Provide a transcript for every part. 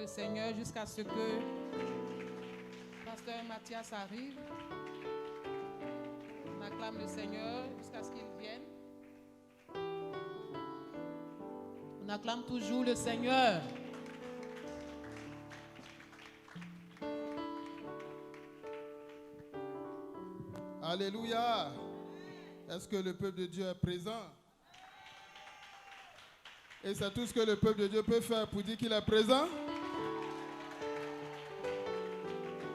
le Seigneur jusqu'à ce que Pasteur Mathias arrive. On acclame le Seigneur jusqu'à ce qu'il vienne. On acclame toujours le Seigneur. Alléluia. Est-ce que le peuple de Dieu est présent? Et c'est tout ce que le peuple de Dieu peut faire pour dire qu'il est présent?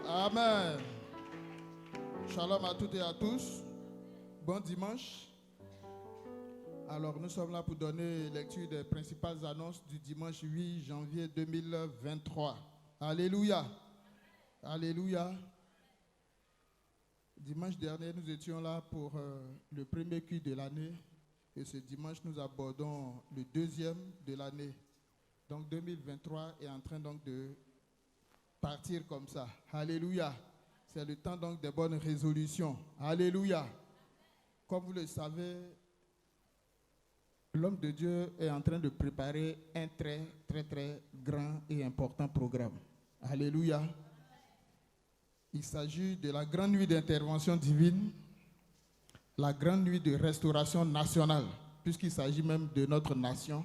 Amen. Shalom à toutes et à tous. Bon dimanche. Alors, nous sommes là pour donner lecture des principales annonces du dimanche 8 janvier 2023. Alléluia. Alléluia. Dimanche dernier, nous étions là pour le premier culte de l'année. Et ce dimanche, nous abordons le deuxième de l'année. Donc 2023 est en train donc de partir comme ça. Alléluia. C'est le temps donc des bonnes résolutions. Alléluia. Comme vous le savez, l'homme de Dieu est en train de préparer un très grand et important programme. Alléluia. Il s'agit de la grande nuit d'intervention divine, la grande nuit de restauration nationale, puisqu'il s'agit même de notre nation.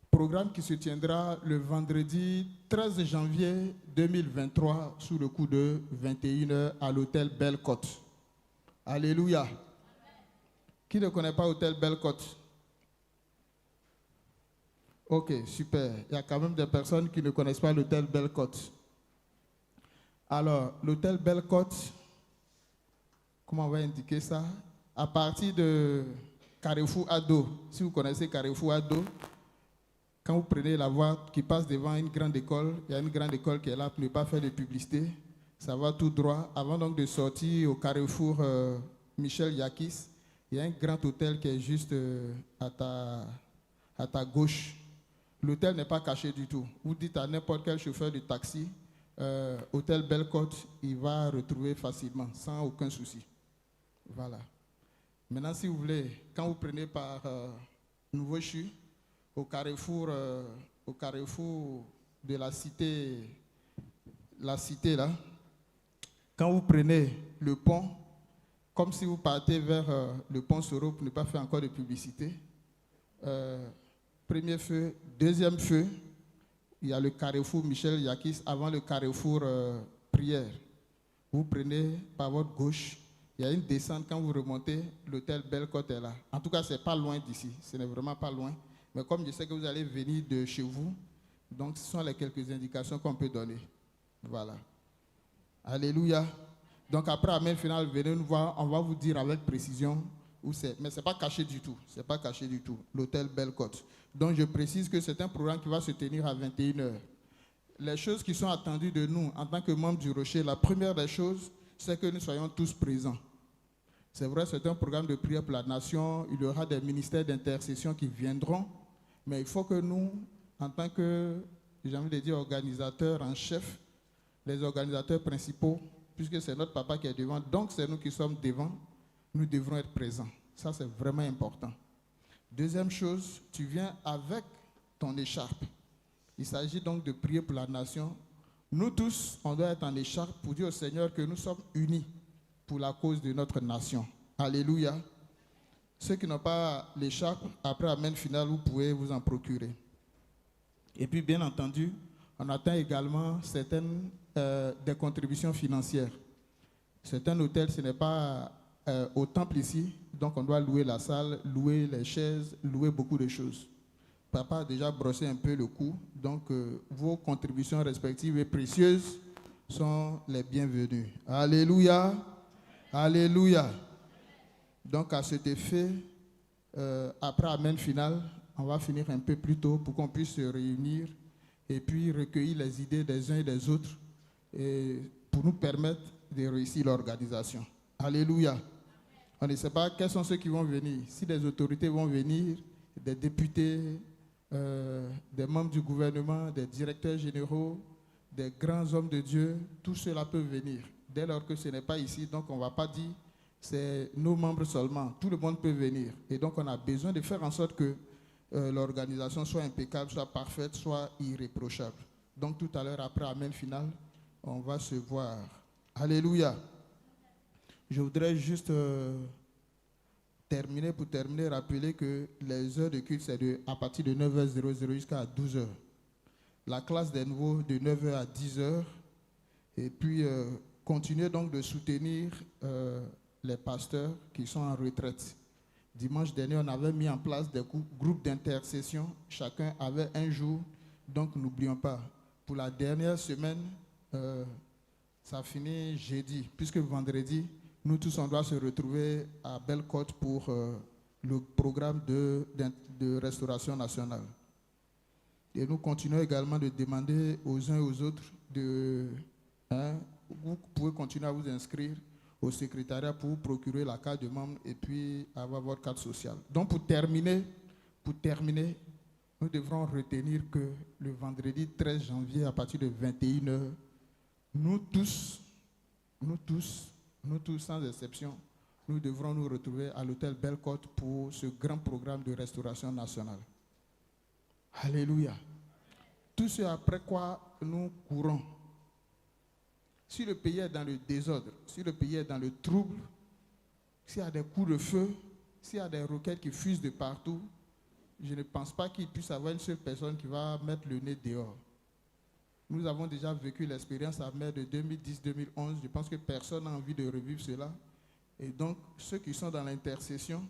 Programme qui se tiendra le vendredi 13 janvier 2023 sous le coup de 21h à l'hôtel Belle-Côte. Alléluia. Qui ne connaît pas l'hôtel Belle-Côte? Ok, super. Il y a quand même des personnes qui ne connaissent pas l'hôtel Belle-Côte. Alors, l'hôtel Belle-Côte, comment on va indiquer ça? À partir de Carrefour Ado, si vous connaissez Carrefour Ado, quand vous prenez la voie qui passe devant une grande école, il y a une grande école qui est là pour ne pas faire de publicité, ça va tout droit. Avant donc de sortir au Carrefour Michel Yakis, il y a un grand hôtel qui est juste à ta gauche. L'hôtel n'est pas caché du tout. Vous dites à n'importe quel chauffeur de taxi, hôtel Belle-Côte, il va retrouver facilement, sans aucun souci. Voilà. Maintenant, si vous voulez, quand vous prenez par Nouveau Chu, au carrefour de la cité là, quand vous prenez le pont, comme si vous partez vers le pont Soro pour ne pas faire encore de publicité, premier feu, deuxième feu, il y a le carrefour Michel Yakis avant le carrefour Prière. Vous prenez par votre gauche, il y a une descente, quand vous remontez, l'hôtel Belle-Côte est là. En tout cas, ce n'est pas loin d'ici, ce n'est vraiment pas loin. Mais comme je sais que vous allez venir de chez vous, donc ce sont les quelques indications qu'on peut donner. Voilà. Alléluia. Donc après, à main finale, venez nous voir, on va vous dire avec précision où c'est. Mais ce n'est pas caché du tout, ce n'est pas caché du tout, l'hôtel Belle-Côte. Donc je précise que c'est un programme qui va se tenir à 21h. Les choses qui sont attendues de nous en tant que membres du Rocher, la première des choses, c'est que nous soyons tous présents. C'est vrai, c'est un programme de prière pour la nation, il y aura des ministères d'intercession qui viendront, mais il faut que nous, en tant que, j'ai envie de dire, organisateurs en chef, les organisateurs principaux, puisque c'est notre papa qui est devant, donc c'est nous qui sommes devant, nous devrons être présents. Ça, c'est vraiment important. Deuxième chose, tu viens avec ton écharpe. Il s'agit donc de prier pour la nation. Nous tous, on doit être en écharpe pour dire au Seigneur que nous sommes unis pour la cause de notre nation. Alléluia. Ceux qui n'ont pas l'écharpe, après la main finale, vous pouvez vous en procurer. Et puis, bien entendu, on attend également certaines des contributions financières. C'est un hôtel, ce n'est pas au temple ici, donc on doit louer la salle, louer les chaises, louer beaucoup de choses. Papa a déjà brossé un peu le coup, donc vos contributions respectives et précieuses sont les bienvenues. Alléluia, alléluia. Donc à cet effet, après Amen finale, on va finir un peu plus tôt pour qu'on puisse se réunir et puis recueillir les idées des uns et des autres et pour nous permettre de réussir l'organisation. Alléluia. On ne sait pas quels sont ceux qui vont venir. Si des autorités vont venir, des députés, des membres du gouvernement, des directeurs généraux, des grands hommes de Dieu, tout cela peut venir. Dès lors que ce n'est pas ici, donc on ne va pas dire c'est nos membres seulement. Tout le monde peut venir. Et donc on a besoin de faire en sorte que l'organisation soit impeccable, soit parfaite, soit irréprochable. Donc tout à l'heure, après Amen final, on va se voir. Alléluia. Je voudrais juste terminer, rappeler que les heures de culte, c'est à partir de 9h00 jusqu'à 12h. La classe des nouveaux de 9h à 10h. Et puis, continuez donc de soutenir les pasteurs qui sont en retraite. Dimanche dernier, on avait mis en place des groupes d'intercession. Chacun avait un jour, donc n'oublions pas. Pour la dernière semaine, ça finit jeudi, puisque vendredi, nous tous, on doit se retrouver à Belle-Côte pour le programme de restauration nationale. Et nous continuons également de demander aux uns et aux autres vous pouvez continuer à vous inscrire au secrétariat pour vous procurer la carte de membre et puis avoir votre carte sociale. Donc pour terminer, nous devrons retenir que le vendredi 13 janvier à partir de 21h, nous tous sans exception, nous devrons nous retrouver à l'hôtel Belle-Côte pour ce grand programme de restauration nationale. Alléluia. Tout ce après quoi nous courons. Si le pays est dans le désordre, si le pays est dans le trouble, s'il y a des coups de feu, s'il y a des roquettes qui fusent de partout, je ne pense pas qu'il puisse y avoir une seule personne qui va mettre le nez dehors. Nous avons déjà vécu l'expérience à mer de 2010-2011. Je pense que personne n'a envie de revivre cela. Et donc, ceux qui sont dans l'intercession,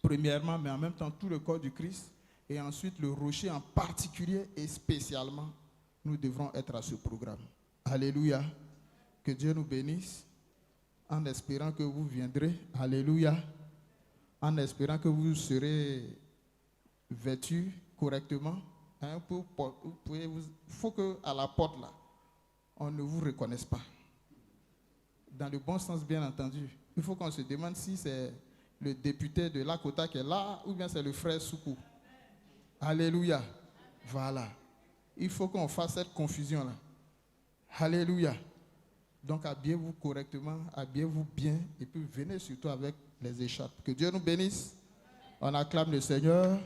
premièrement, mais en même temps tout le corps du Christ, et ensuite le rocher en particulier et spécialement, nous devrons être à ce programme. Alléluia. Que Dieu nous bénisse en espérant que vous viendrez. Alléluia. En espérant que vous serez vêtus correctement. Il faut qu'à la porte là, on ne vous reconnaisse pas. Dans le bon sens, bien entendu. Il faut qu'on se demande si c'est le député de Lakota qui est là ou bien c'est le frère Soukou. Alléluia. Voilà. Il faut qu'on fasse cette confusion-là. Alléluia. Donc habillez-vous correctement, habillez-vous bien et puis venez surtout avec les écharpes. Que Dieu nous bénisse. On acclame le Seigneur.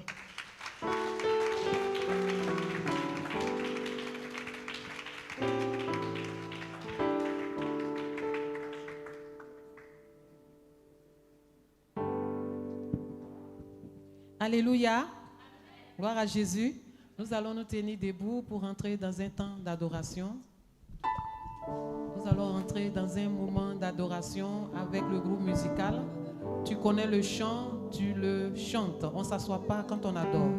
Alléluia. Gloire à Jésus. Nous allons nous tenir debout pour entrer dans un temps d'adoration. Nous allons entrer dans un moment d'adoration avec le groupe musical. Tu connais le chant, tu le chantes. On ne s'assoit pas quand on adore.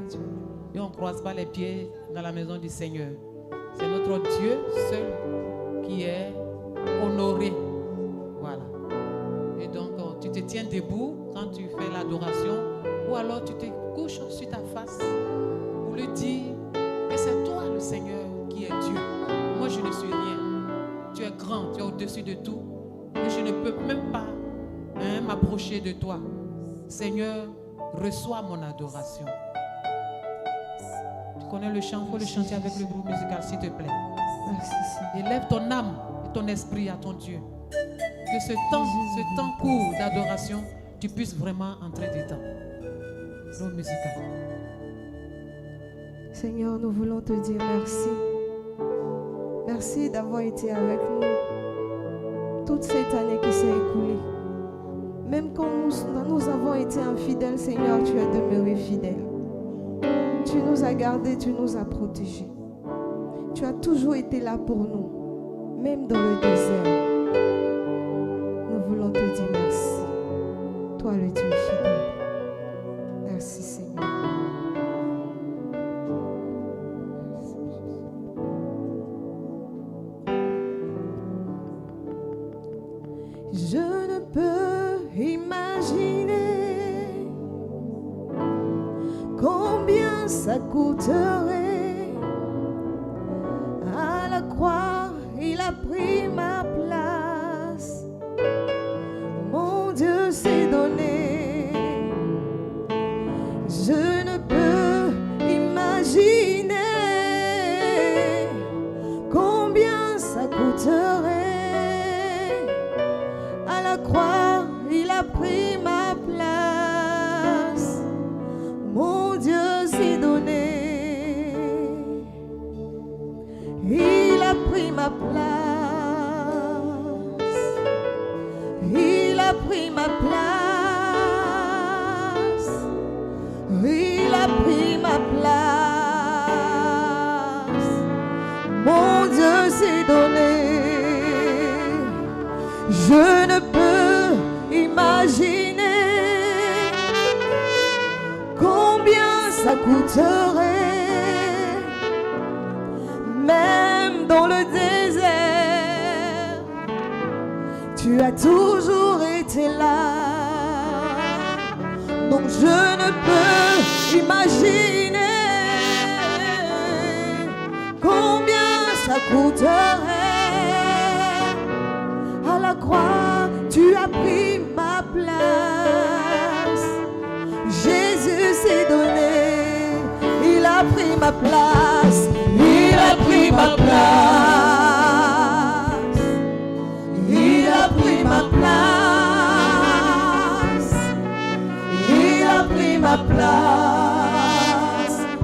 Et on ne croise pas les pieds dans la maison du Seigneur. C'est notre Dieu seul qui est honoré. Voilà. Et donc, tu te tiens debout quand tu fais l'adoration. Ou alors tu te couches sur ta face pour lui dire que c'est toi le Seigneur qui est Dieu. Moi je ne suis rien. Tu es grand, tu es au-dessus de tout. Et je ne peux même pas m'approcher de toi. Seigneur, reçois mon adoration. Tu connais le chant, il faut le chanter avec le groupe musical s'il te plaît. Merci. Élève ton âme et ton esprit à ton Dieu. Que ce temps court d'adoration, tu puisses vraiment entrer dedans. Groupe musical. Seigneur, nous voulons te dire merci. Merci d'avoir été avec nous toute cette année qui s'est écoulée. Même quand nous avons été infidèles, Seigneur, tu es demeuré fidèle. Tu nous as gardés, tu nous as protégés. Tu as toujours été là pour nous, même dans le désert. Nous voulons te dire merci. Toi, le Dieu fidèle. Merci, Seigneur. Je ne peux imaginer combien ça coûterait. À la croix, il a pris ma place. Mon Dieu s'est donné. Je ne peux imaginer combien ça coûterait. À la croix, il a pris ma place. Mon Dieu s'est donné. pris ma place. Il a pris ma place. Il a pris ma place. Mon Dieu s'est donné. Je ne peux imaginer combien ça coûterait, même dans le désert. Tu as toujours été là. Donc je ne peux imaginer combien ça coûterait. À la croix, tu as pris ma place. Jésus s'est donné, il a pris ma place. Il a pris ma place. Il a pris ma place. Il a pris ma place.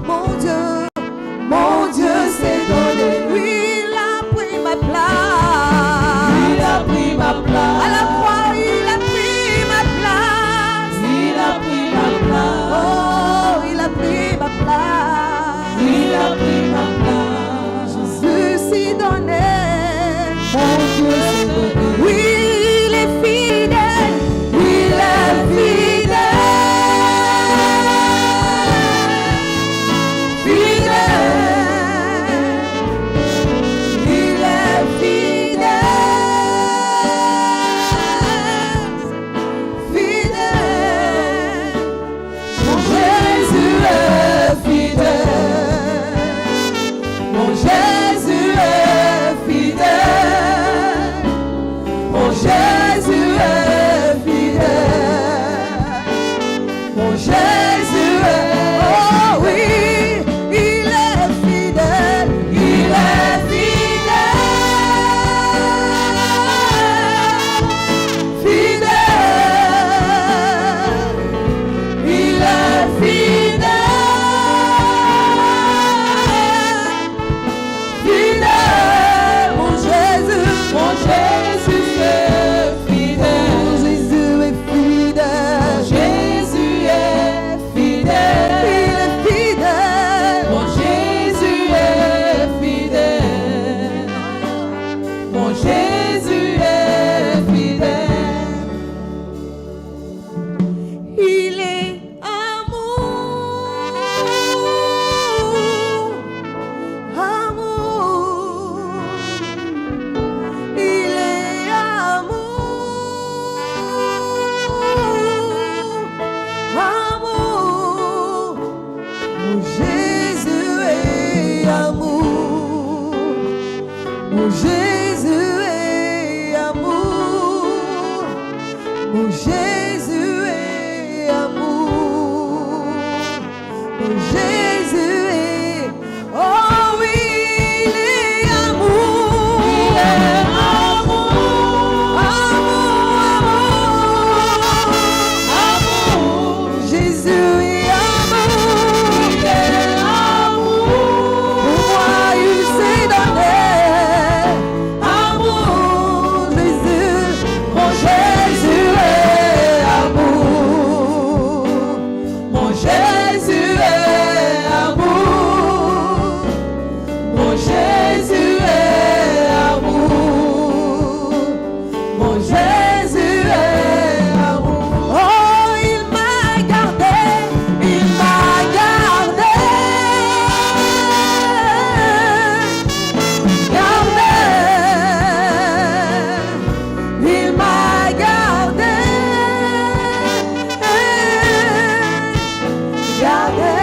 Mon Dieu s'est donné. Il a pris ma place. Il a pris ma place. À la croix, il a pris ma place. Il a pris ma place. Oh, il a pris ma place. Il a pris ma place. Jésus s'est donné. Mon Dieu s'est donné. Oui, il est fidèle. Il est fidèle. Fidèle. Il est fidèle. Fidèle. Mon Jésus est fidèle. Mon Jésus est fidèle. Mon Jésus est fidèle. Mon Jésus est, oh oui, il est fidèle. Il est fidèle. Fidèle. Il est fidèle. Fidèle. Mon Jésus est fidèle. Mon Jésus est fidèle. Jésus est fidèle. Il est fidèle. Mon Jésus est fidèle. Mon Jésus est fidèle. Il est amour. Amour. Il est amour. Amour. Mon Jésus est amour. Mon Jésus est amour. Mon Jésus est amour. Mon Jésus est, oh oui, il est amour. Il est amour. Amour. Jésus est amour. Il est amour. Pour moi, il s'est donné. Amour. Jésus, mon Jésus est amour. Mon Jésus est amour. Mon Jésus est amour. Mon Jésus est amour. Oh, il m'a gardé. Il m'a gardé. Gardé. Il m'a gardé. Gardé.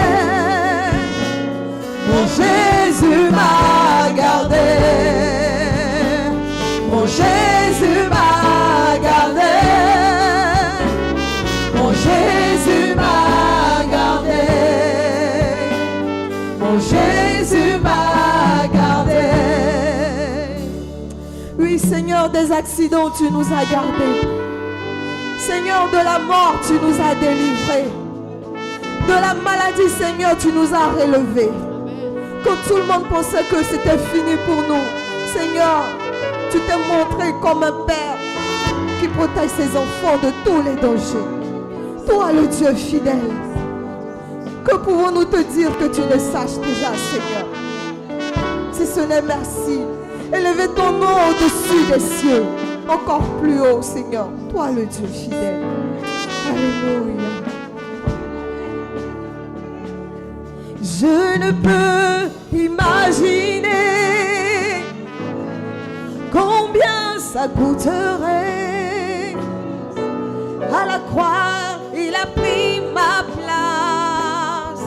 Mon Jésus m'a gardé. Mon Jésus m'a gardé. Mon Jésus m'a gardé. Mon Jésus m'a gardé. Oui, Seigneur, des accidents, tu nous as gardés. Seigneur, de la mort, tu nous as délivrés. De la maladie, Seigneur, tu nous as relevés. Quand tout le monde pensait que c'était fini pour nous, Seigneur, tu t'es montré comme un père qui protège ses enfants de tous les dangers. Toi, le Dieu fidèle. Que pouvons-nous te dire que tu le saches déjà, Seigneur? Si ce n'est merci, élevez ton nom au-dessus des cieux, encore plus haut, Seigneur. Toi, le Dieu fidèle. Alléluia. Je ne peux imaginer combien ça coûterait. À la croix, il a pris ma place.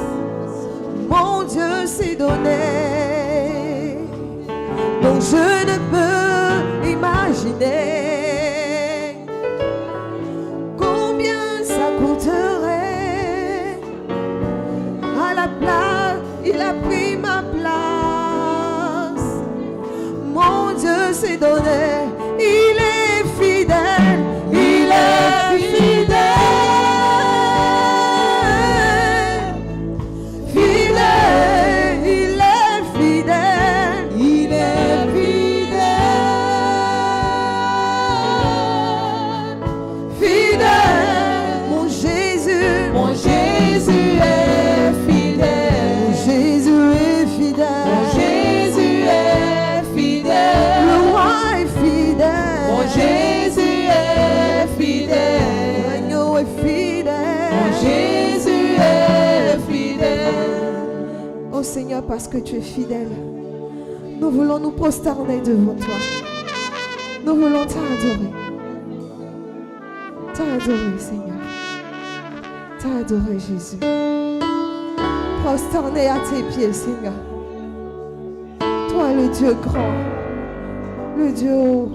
Mon Dieu s'est donné. Donc je ne peux imaginer combien ça coûterait. À la place, il a pris ma place. Mon Dieu s'est donné. Il est fidèle. Il est fidèle. Fidèle. Il est fidèle. Il est fidèle. Fidèle. Mon Jésus. Mon Jésus est fidèle. Mon Jésus est fidèle. Mon Jésus est fidèle. Le roi est fidèle. Mon Jésus est fidèle. L'agneau est fidèle. Mon Jésus est fidèle. Oh Seigneur, parce que tu es fidèle, nous voulons nous prosterner devant toi. Nous voulons t'adorer. T'adorer, Seigneur. T'adorer, Jésus. Prosterner à tes pieds, Seigneur. Toi, le Dieu grand, le Dieu haut.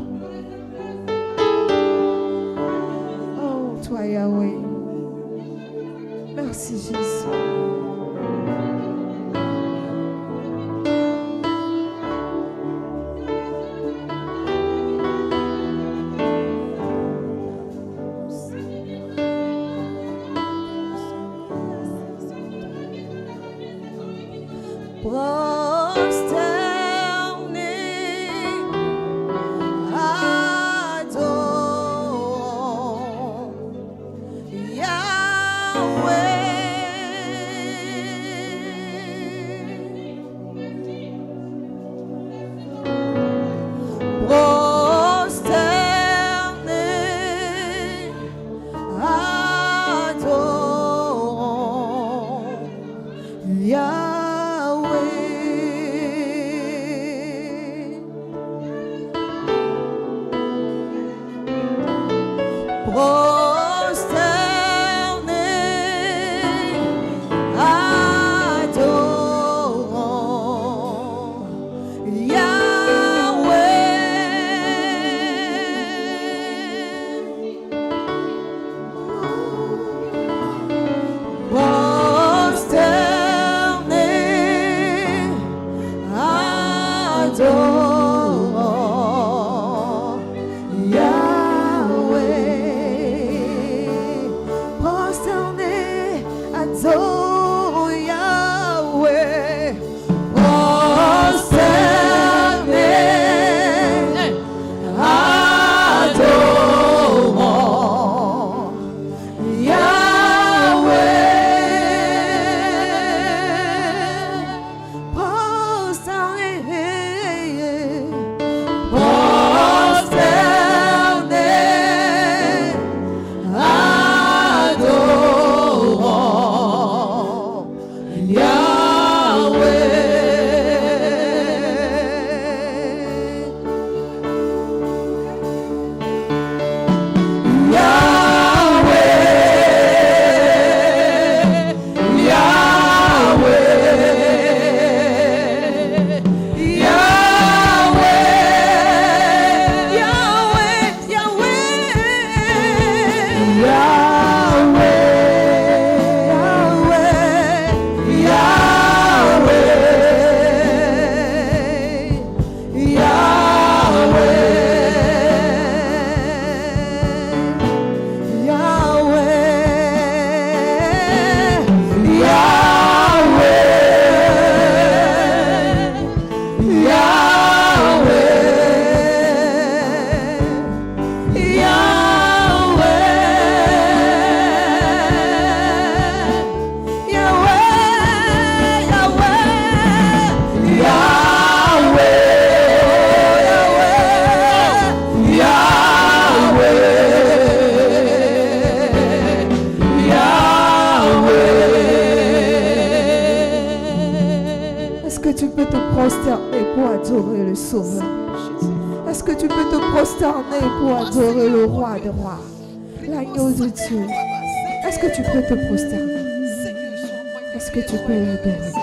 Oh, toi, Yahweh. Merci, Jésus. adorer le Sauveur? Est-ce que tu peux te prosterner pour adorer le Roi des Rois, l'agneau de Dieu? Est-ce que tu peux te prosterner? Est-ce que tu peux l'adorer?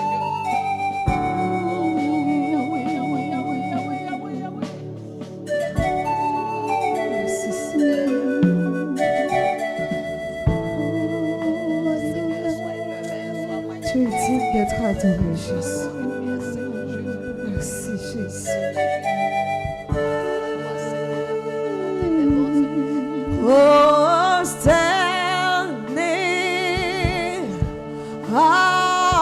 Merci Seigneur. Tu es digne d'être adoré, Jésus. Merci Jésus. Prosterné, adore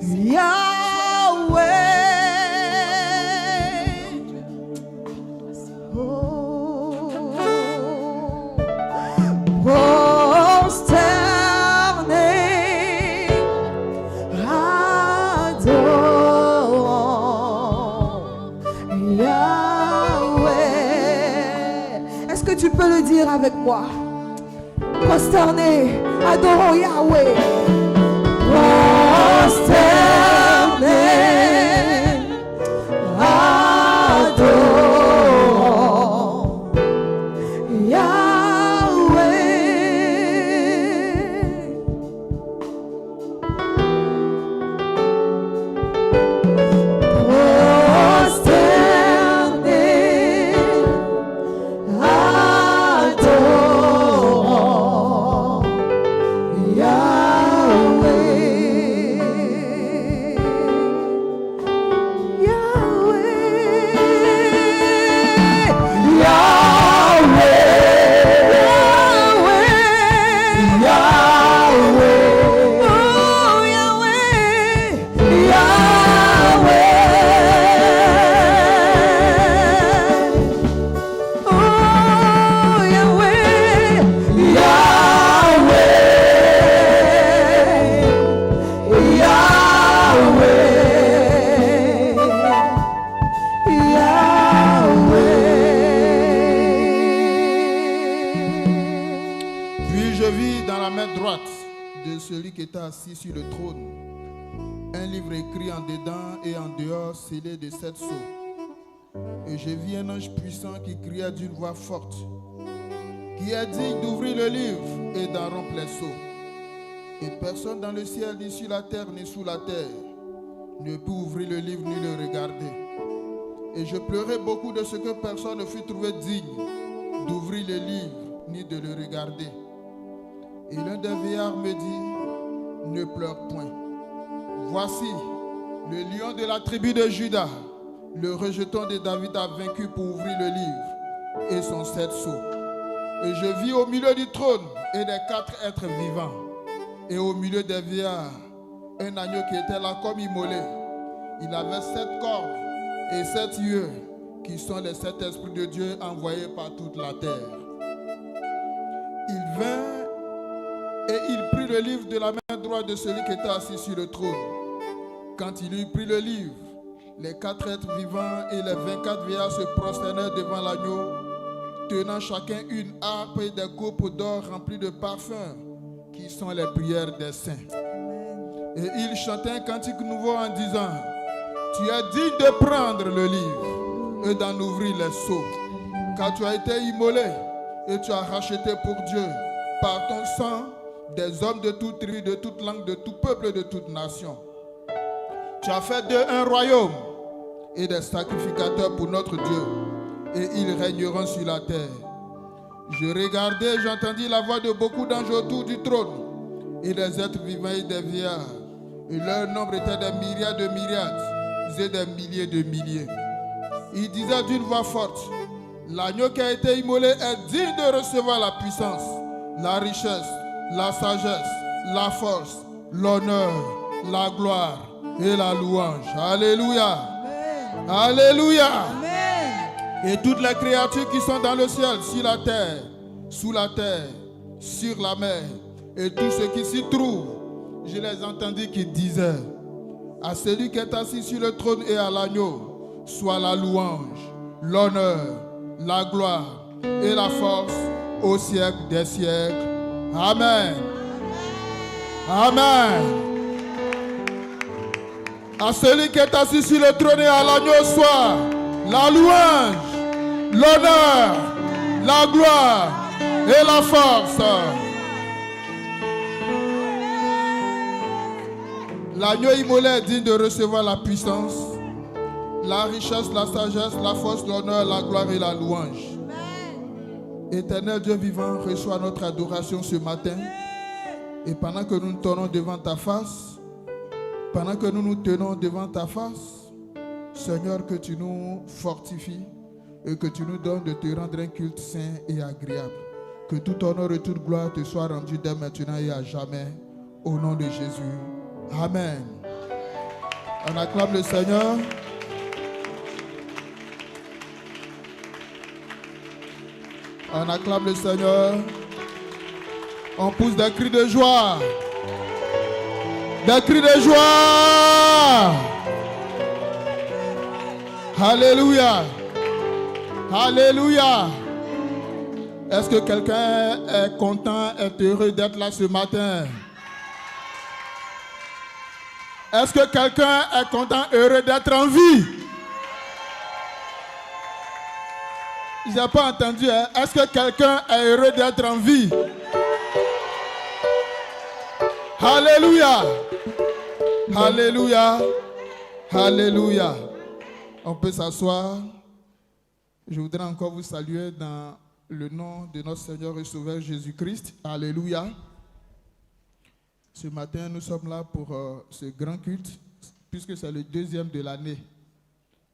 Yahweh. Prosterné, adore Yahweh. Est-ce que tu peux le dire avec moi? Prosterné, adorons Yahweh. Prosterné, adorons Yahweh. Prosterné, adorons celui qui était assis sur le trône, un livre écrit en dedans et en dehors, scellé de 7 sceaux. Et je vis un ange puissant qui cria d'une voix forte, qui est digne d'ouvrir le livre et d'en rompre les sceaux. Et personne dans le ciel, ni sur la terre, ni sous la terre, ne peut ouvrir le livre ni le regarder. Et je pleurais beaucoup de ce que personne ne fut trouvé digne d'ouvrir le livre ni de le regarder. Et l'un des vieillards me dit, ne pleure point. Voici, le lion de la tribu de Juda, le rejeton de David a vaincu pour ouvrir le livre et son 7 sceaux. Et je vis au milieu du trône et des 4 êtres vivants, et au milieu des vieillards, un agneau qui était là comme immolé. Il avait 7 cornes et 7 yeux, qui sont les 7 esprits de Dieu envoyés par toute la terre. Il vint et il prit le livre de la main droite de celui qui était assis sur le trône. Quand il eut pris le livre, les 4 êtres vivants et les 24 vieillards se prosternèrent devant l'agneau, tenant chacun une harpe et des coupes d'or remplies de parfums, qui sont les prières des saints. Et ils chantaient un cantique nouveau en disant, tu es digne de prendre le livre et d'en ouvrir les sceaux, car tu as été immolé et tu as racheté pour Dieu par ton sang des hommes de toute tribu, de toute langue, de tout peuple et de toute nation. Tu as fait d'eux un royaume et des sacrificateurs pour notre Dieu, et ils régneront sur la terre. Je regardais et j'entendis la voix de beaucoup d'anges autour du trône, et des êtres vivants et des vieillards, et leur nombre était des myriades de myriades et des milliers de milliers. Ils disaient d'une voix forte, l'agneau qui a été immolé est digne de recevoir la puissance, la richesse, la sagesse, la force, l'honneur, la gloire et la louange. Alléluia. Amen. Alléluia. Amen. Et toutes les créatures qui sont dans le ciel, sur la terre, sous la terre, sur la mer, et tous ceux qui s'y trouvent, je les entendis qui disaient, à celui qui est assis sur le trône et à l'agneau, soit la louange, l'honneur, la gloire et la force au siècle des siècles. Amen. Amen. À celui qui est assis sur le trône et à l'agneau soit la louange, l'honneur, la gloire et la force. L'agneau immolé est digne de recevoir la puissance, la richesse, la sagesse, la force, l'honneur, la gloire et la louange. Éternel Dieu vivant, reçois notre adoration ce matin. Et pendant que nous nous tenons devant ta face, Seigneur, que tu nous fortifies et que tu nous donnes de te rendre un culte saint et agréable. Que tout honneur et toute gloire te soit rendu dès maintenant et à jamais. Au nom de Jésus. Amen. On acclame le Seigneur. On acclame le Seigneur. On pousse des cris de joie. Des cris de joie. Alléluia. Alléluia. Est-ce que quelqu'un est content, est heureux d'être là ce matin? Est-ce que quelqu'un est content, heureux d'être en vie? Je n'ai pas entendu. Hein? Est-ce que quelqu'un est heureux d'être en vie? Alléluia. Alléluia. Alléluia. On peut s'asseoir. Je voudrais encore vous saluer dans le nom de notre Seigneur et Sauveur Jésus-Christ. Alléluia. Ce matin, nous sommes là pour ce grand culte, puisque c'est le deuxième de l'année.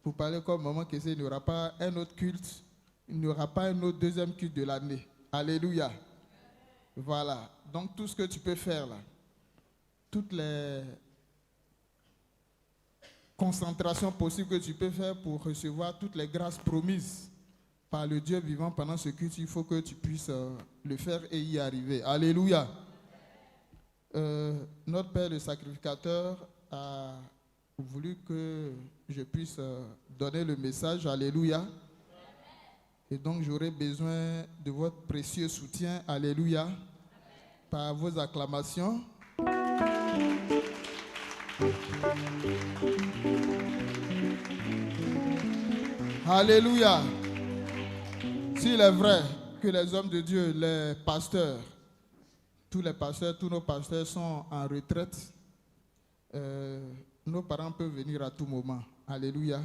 Vous parlez comme maman que il n'y aura pas un autre culte, il n'y aura pas un autre deuxième culte de l'année. Alléluia. Voilà. Donc tout ce que tu peux faire là, toutes les concentrations possibles que tu peux faire pour recevoir toutes les grâces promises par le Dieu vivant pendant ce culte, il faut que tu puisses le faire et y arriver. Alléluia. Notre Père le sacrificateur a voulu que je puisse donner le message. Alléluia. Et donc j'aurai besoin de votre précieux soutien. Alléluia. Par vos acclamations. Alléluia. S'il est vrai que les hommes de Dieu, les pasteurs, tous nos pasteurs sont en retraite, nos parents peuvent venir à tout moment. Alléluia.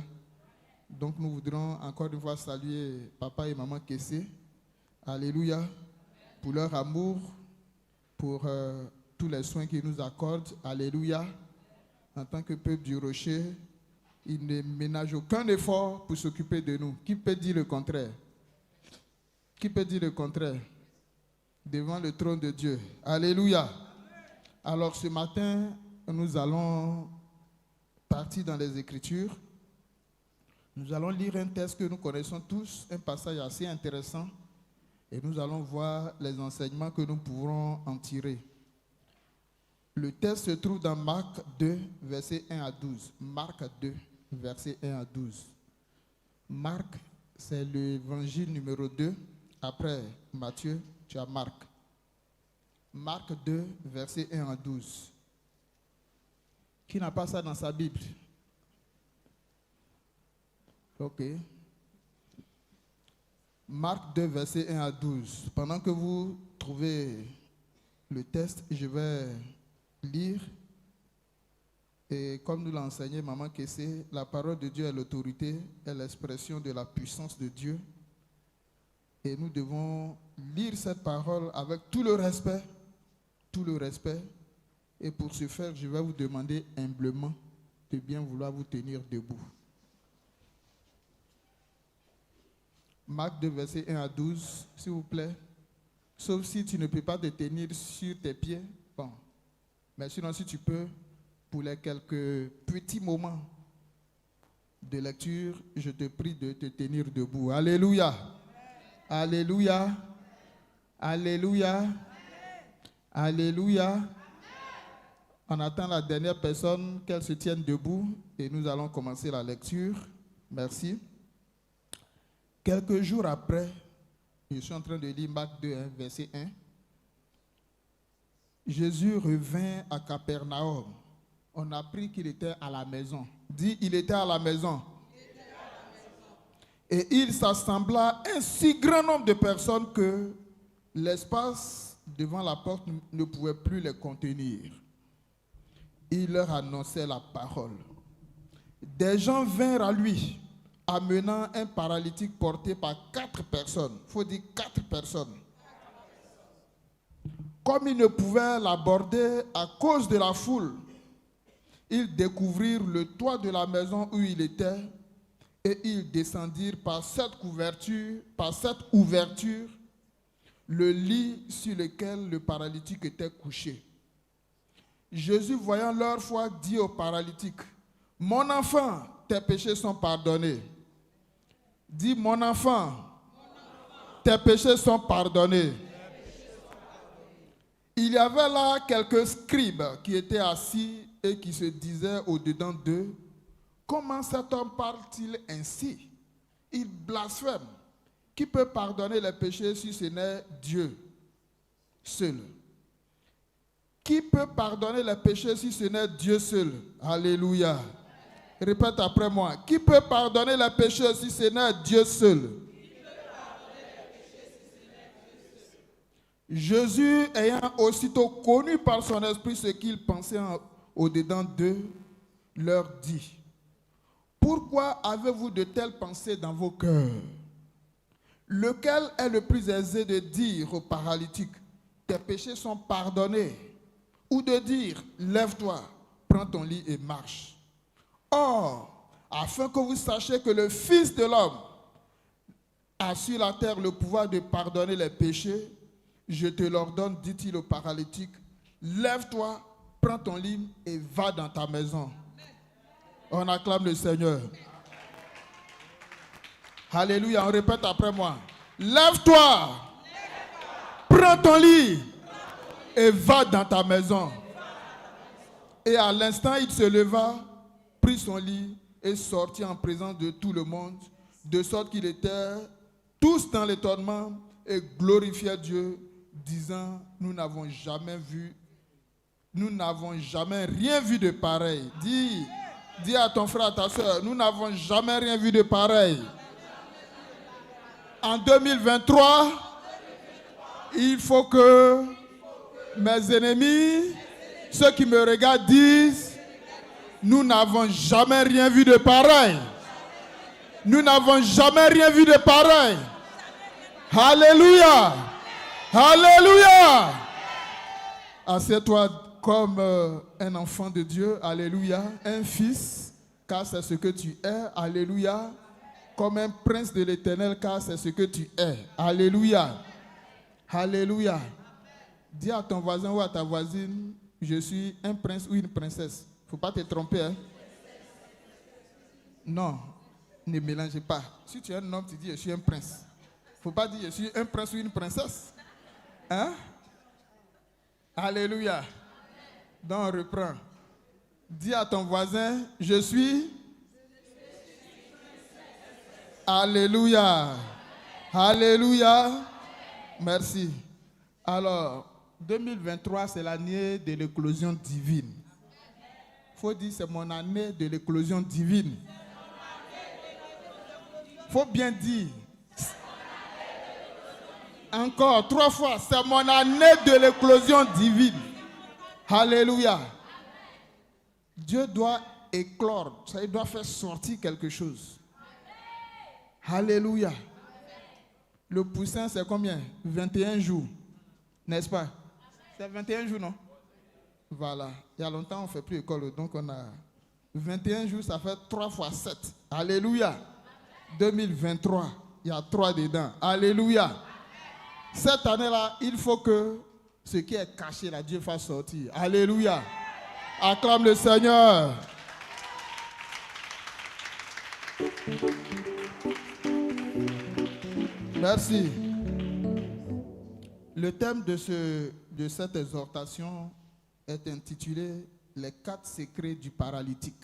Donc nous voudrons encore une fois saluer papa et maman Kessé. Alléluia. Pour leur amour, pour tous les soins qu'ils nous accordent. Alléluia. En tant que peuple du Rocher, ils ne ménagent aucun effort pour s'occuper de nous. Qui peut dire le contraire? Qui peut dire le contraire? Devant le trône de Dieu. Alléluia. Alors ce matin, nous allons partir dans les Écritures. Nous allons lire un texte que nous connaissons tous, un passage assez intéressant. Et nous allons voir les enseignements que nous pourrons en tirer. Le texte se trouve dans Marc 2, versets 1 à 12. Marc 2, versets 1 à 12. Marc, c'est l'évangile numéro 2. Après Matthieu, tu as Marc. Marc 2, versets 1 à 12. Qui n'a pas ça dans sa Bible? Ok. Marc 2, versets 1 à 12. Pendant que vous trouvez le texte, je vais lire. Et comme nous l'a enseigné Maman Kessé, la parole de Dieu est l'autorité, est l'expression de la puissance de Dieu. Et nous devons lire cette parole avec tout le respect. Tout le respect. Et pour ce faire, je vais vous demander humblement de bien vouloir vous tenir debout. Marc 2, versets 1 à 12, s'il vous plaît. Sauf si tu ne peux pas te tenir sur tes pieds. Bon. Mais sinon, si tu peux, pour les quelques petits moments de lecture, je te prie de te tenir debout. Alléluia. Alléluia. Alléluia. Alléluia. On attend la dernière personne qu'elle se tienne debout et nous allons commencer la lecture. Merci. Quelques jours après, je suis en train de lire Marc 2, verset 1. Jésus revint à Capernaum. On a appris qu'il était à la maison. Dis, il était à la maison. Et il s'assembla un si grand nombre de personnes que l'espace devant la porte ne pouvait plus les contenir. Il leur annonçait la parole. Des gens vinrent à lui, amenant un paralytique porté par 4 personnes. Il faut dire 4 personnes. Comme ils ne pouvaient l'aborder à cause de la foule, ils découvrirent le toit de la maison où il était et ils descendirent par cette ouverture, le lit sur lequel le paralytique était couché. Jésus, voyant leur foi, dit au paralytique, « Mon enfant, tes péchés sont pardonnés. » Dis, « Mon enfant, tes péchés sont pardonnés. » Il y avait là quelques scribes qui étaient assis et qui se disaient au-dedans d'eux, « Comment cet homme parle-t-il ainsi? Il blasphème. Qui peut pardonner les péchés si ce n'est Dieu seul? Qui peut pardonner les péchés si ce n'est Dieu seul? » Alléluia. Répète après moi. Qui peut pardonner les péchés si ce n'est Dieu seul? Jésus, ayant aussitôt connu par son esprit ce qu'ils pensaient au-dedans d'eux, leur dit, « Pourquoi avez-vous de telles pensées dans vos cœurs? Lequel est le plus aisé de dire au paralytique, tes péchés sont pardonnés, ou de dire, lève-toi, prends ton lit et marche? Or, afin que vous sachiez que le Fils de l'homme a sur la terre le pouvoir de pardonner les péchés, je te l'ordonne, dit-il au paralytique, lève-toi, prends ton lit et va dans ta maison. » On acclame le Seigneur. Alléluia, on répète après moi. Lève-toi, prends ton lit et va dans ta maison. Et à l'instant, il se leva, prit son lit et sortit en présence de tout le monde, de sorte qu'ils étaient tous dans l'étonnement et glorifiaient Dieu, disant, nous n'avons jamais rien vu de pareil. Dis à ton frère, à ta soeur, nous n'avons jamais rien vu de pareil. En 2023, il faut que mes ennemis, ceux qui me regardent, disent, nous n'avons jamais rien vu de pareil. Nous n'avons jamais rien vu de pareil. Alléluia. Alléluia. Assieds-toi comme un enfant de Dieu. Alléluia. Un fils, car c'est ce que tu es. Alléluia. Comme un prince de l'Éternel, car c'est ce que tu es. Alléluia. Alléluia. Dis à ton voisin ou à ta voisine, je suis un prince ou une princesse. Il ne faut pas te tromper. Hein? Non, ne mélangez pas. Si tu es un homme, tu dis je suis un prince. Il ne faut pas dire je suis un prince ou une princesse. Hein? Alléluia. Donc on reprend. Dis à ton voisin, je suis... Alléluia. Alléluia. Merci. Alors, 2023, c'est l'année de l'éclosion divine. Il faut dire, c'est mon année de l'éclosion divine. Il faut bien dire. Encore, 3 fois, c'est mon année de l'éclosion divine. Alléluia. Dieu doit éclore, ça, il doit faire sortir quelque chose. Alléluia. Le poussin, c'est combien? 21 jours. N'est-ce pas? C'est 21 jours, non? Voilà. Il y a longtemps, on ne fait plus école. Donc, on a 21 jours, ça fait 3 fois 7. Alléluia. 2023, il y a 3 dedans. Alléluia. Cette année-là, il faut que ce qui est caché, là, Dieu fasse sortir. Alléluia. Acclame le Seigneur. Merci. Le thème de cette exhortation est intitulé « Les 4 secrets du paralytique ».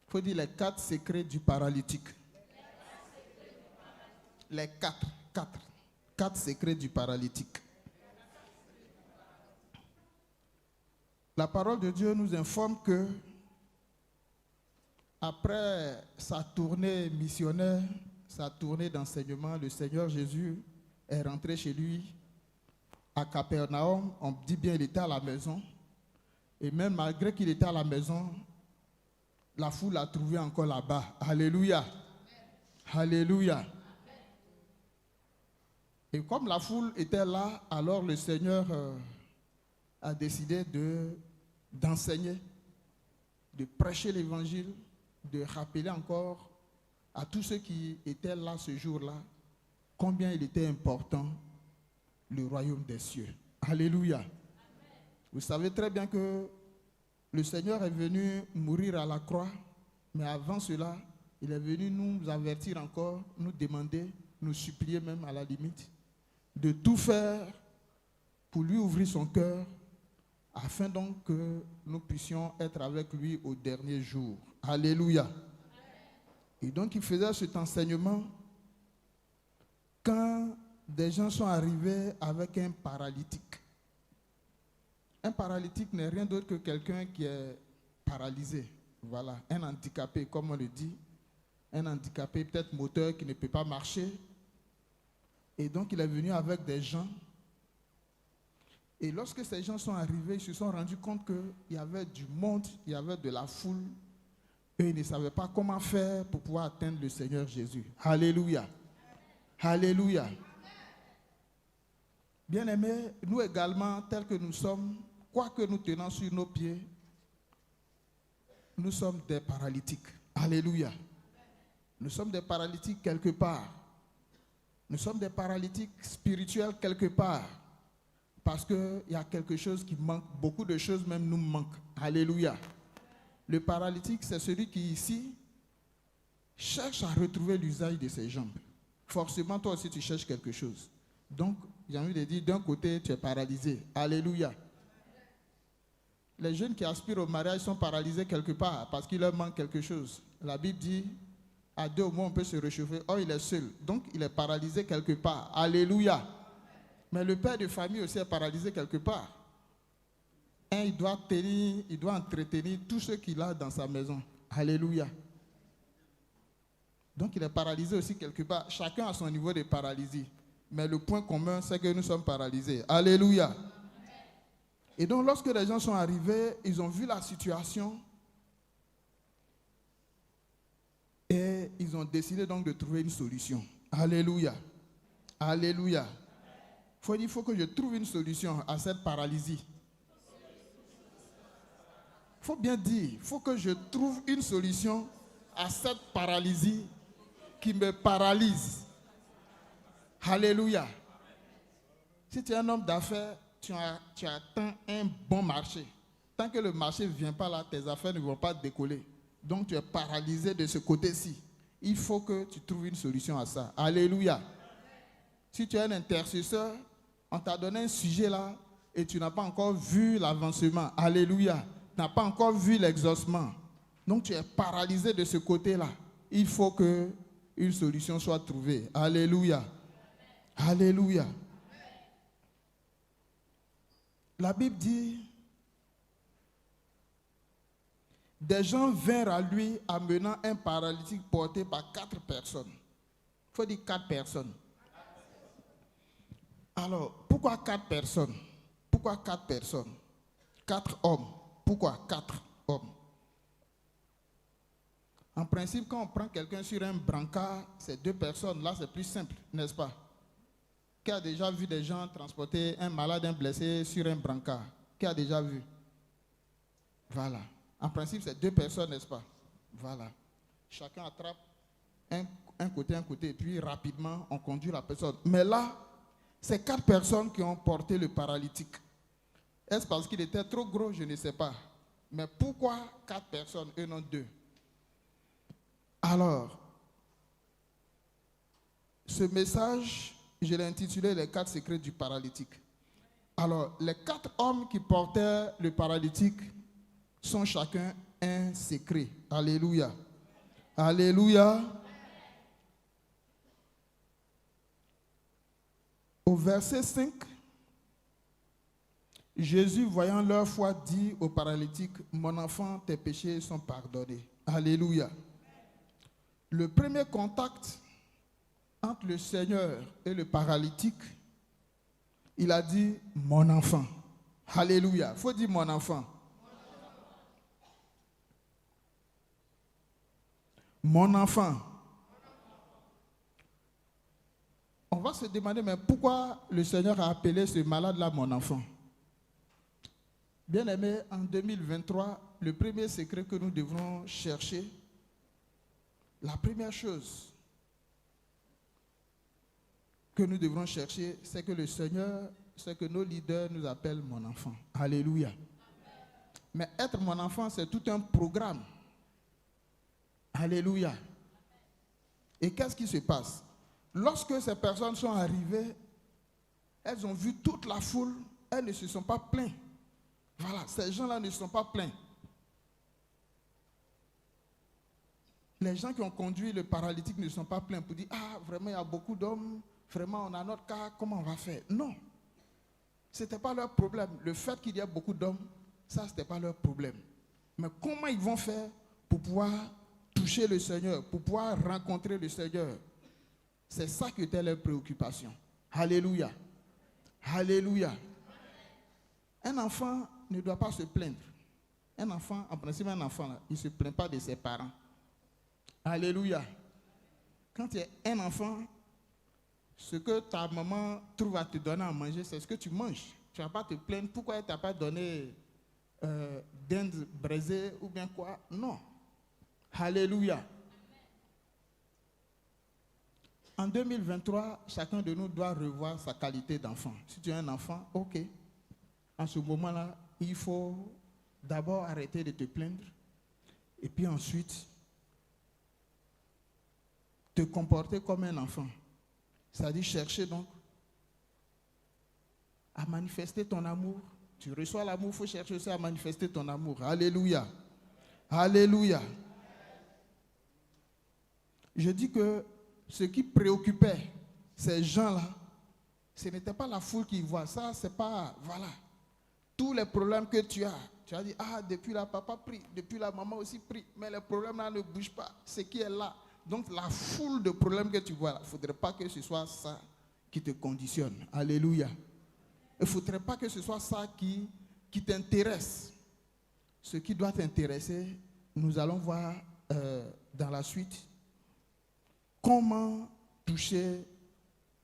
Il faut dire les 4 secrets du paralytique. Les 4 secrets du paralytique. La parole de Dieu nous informe que après sa tournée missionnaire, sa tournée d'enseignement, le Seigneur Jésus est rentré chez lui à Capernaum. On dit bien qu'il était à la maison. Et même malgré qu'il était à la maison, la foule l'a trouvé encore là-bas. Alléluia. Alléluia. Et comme la foule était là, alors le Seigneur a décidé d'enseigner, de prêcher l'évangile, de rappeler encore à tous ceux qui étaient là ce jour-là combien il était important le royaume des cieux. Alléluia. Amen. Vous savez très bien que le Seigneur est venu mourir à la croix, mais avant cela, il est venu nous avertir encore, nous demander, nous supplier même à la limite, de tout faire pour lui ouvrir son cœur, afin donc que nous puissions être avec lui au dernier jour. Alléluia. Et donc il faisait cet enseignement quand des gens sont arrivés avec un paralytique. Un paralytique n'est rien d'autre que quelqu'un qui est paralysé. Voilà, un handicapé, comme on le dit. Un handicapé peut-être moteur qui ne peut pas marcher. Et donc il est venu avec des gens. Et lorsque ces gens sont arrivés, ils se sont rendus compte qu'il y avait du monde, il y avait de la foule. Et ils ne savaient pas comment faire pour pouvoir atteindre le Seigneur Jésus. Alléluia. Alléluia. Bien-aimés, nous également, tels que nous sommes, quoi que nous tenons sur nos pieds, nous sommes des paralytiques. Alléluia. Nous sommes des paralytiques quelque part. Nous sommes des paralytiques spirituels quelque part. Parce qu'il y a quelque chose qui manque. Beaucoup de choses même nous manquent. Alléluia. Le paralytique, c'est celui qui ici cherche à retrouver l'usage de ses jambes. Forcément, toi aussi, tu cherches quelque chose. Donc, j'ai envie de dire, d'un côté, tu es paralysé. Alléluia. Les jeunes qui aspirent au mariage sont paralysés quelque part parce qu'il leur manque quelque chose. La Bible dit, à deux au moins, on peut se réchauffer. Oh, il est seul. Donc, il est paralysé quelque part. Alléluia. Mais le père de famille aussi est paralysé quelque part. Il doit tenir, il doit entretenir tout ce qu'il a dans sa maison. Alléluia. Donc il est paralysé aussi quelque part. Chacun a son niveau de paralysie. Mais le point commun, c'est que nous sommes paralysés. Alléluia. Et donc lorsque les gens sont arrivés, ils ont vu la situation. Et ils ont décidé donc de trouver une solution. Alléluia. Alléluia. Il faut que je trouve une solution à cette paralysie. Il faut bien dire, il faut que je trouve une solution à cette paralysie qui me paralyse. Alléluia. Si tu es un homme d'affaires, tu attends un bon marché. Tant que le marché ne vient pas là, tes affaires ne vont pas décoller. Donc tu es paralysé de ce côté-ci. Il faut que tu trouves une solution à ça. Alléluia. Si tu es un intercesseur, on t'a donné un sujet là et tu n'as pas encore vu l'avancement. Alléluia. Tu n'as pas encore vu l'exaucement. Donc tu es paralysé de ce côté-là. Il faut qu'une solution soit trouvée. Alléluia. Alléluia. La Bible dit, des gens vinrent à lui amenant un paralytique porté par 4 personnes. Il faut dire 4 personnes. Alors, pourquoi 4 personnes? Pourquoi 4 personnes? 4 hommes. Pourquoi 4 hommes? En principe, quand on prend quelqu'un sur un brancard, c'est 2 personnes. Là, c'est plus simple, n'est-ce pas? Qui a déjà vu des gens transporter un malade, un blessé sur un brancard? Qui a déjà vu? Voilà. En principe, c'est 2 personnes, n'est-ce pas? Voilà. Chacun attrape un côté, et puis rapidement, on conduit la personne. Mais là, c'est 4 personnes qui ont porté le paralytique. Est-ce parce qu'il était trop gros? Je ne sais pas. Mais pourquoi 4 personnes et non 2? Alors, ce message, je l'ai intitulé « Les 4 secrets du paralytique ». Alors, les 4 hommes qui portaient le paralytique sont chacun un secret. Alléluia. Alléluia. Au verset 5, Jésus, voyant leur foi, dit au paralytique, mon enfant, tes péchés sont pardonnés. Alléluia. Le premier contact entre le Seigneur et le paralytique, il a dit, mon enfant. Alléluia. Il faut dire mon enfant. Mon enfant. On va se demander, mais pourquoi le Seigneur a appelé ce malade-là mon enfant? Bien-aimé, en 2023, le premier secret que nous devrons chercher, la première chose que nous devrons chercher, c'est que le Seigneur, c'est que nos leaders nous appellent mon enfant. Alléluia. Mais être mon enfant, c'est tout un programme. Alléluia. Et qu'est-ce qui se passe? Lorsque ces personnes sont arrivées, elles ont vu toute la foule, elles ne se sont pas plaintes. Voilà, ces gens-là ne se sont pas plaints. Les gens qui ont conduit le paralytique ne se sont pas plaints pour dire, ah, vraiment, il y a beaucoup d'hommes, vraiment, on a notre cas, comment on va faire? Non. Ce n'était pas leur problème. Le fait qu'il y ait beaucoup d'hommes, ça, ce n'était pas leur problème. Mais comment ils vont faire pour pouvoir toucher le Seigneur, pour pouvoir rencontrer le Seigneur? C'est ça qui était leur préoccupation. Alléluia. Alléluia. Un enfant ne doit pas se plaindre. Un enfant, en principe, un enfant, là, il ne se plaint pas de ses parents. Alléluia. Quand tu es un enfant, ce que ta maman trouve à te donner à manger, c'est ce que tu manges. Tu ne vas pas te plaindre. Pourquoi elle ne t'a pas donné dinde braisée ou bien quoi? Non. Alléluia. En 2023, chacun de nous doit revoir sa qualité d'enfant. Si tu es un enfant, ok. En ce moment-là, il faut d'abord arrêter de te plaindre et puis ensuite te comporter comme un enfant. C'est-à-dire chercher donc à manifester ton amour. Tu reçois l'amour, il faut chercher aussi à manifester ton amour. Alléluia. Alléluia. Je dis que ce qui préoccupait ces gens-là, ce n'était pas la foule qui voit. Ça, c'est pas, voilà. Tous les problèmes que tu as dit, ah, depuis là, papa prie, depuis là, maman aussi prie, mais les problèmes-là ne bougent pas. Ce qui est là. Donc, la foule de problèmes que tu vois, il ne faudrait pas que ce soit ça qui te conditionne. Alléluia. Il ne faudrait pas que ce soit ça qui t'intéresse. Ce qui doit t'intéresser, nous allons voir dans la suite comment toucher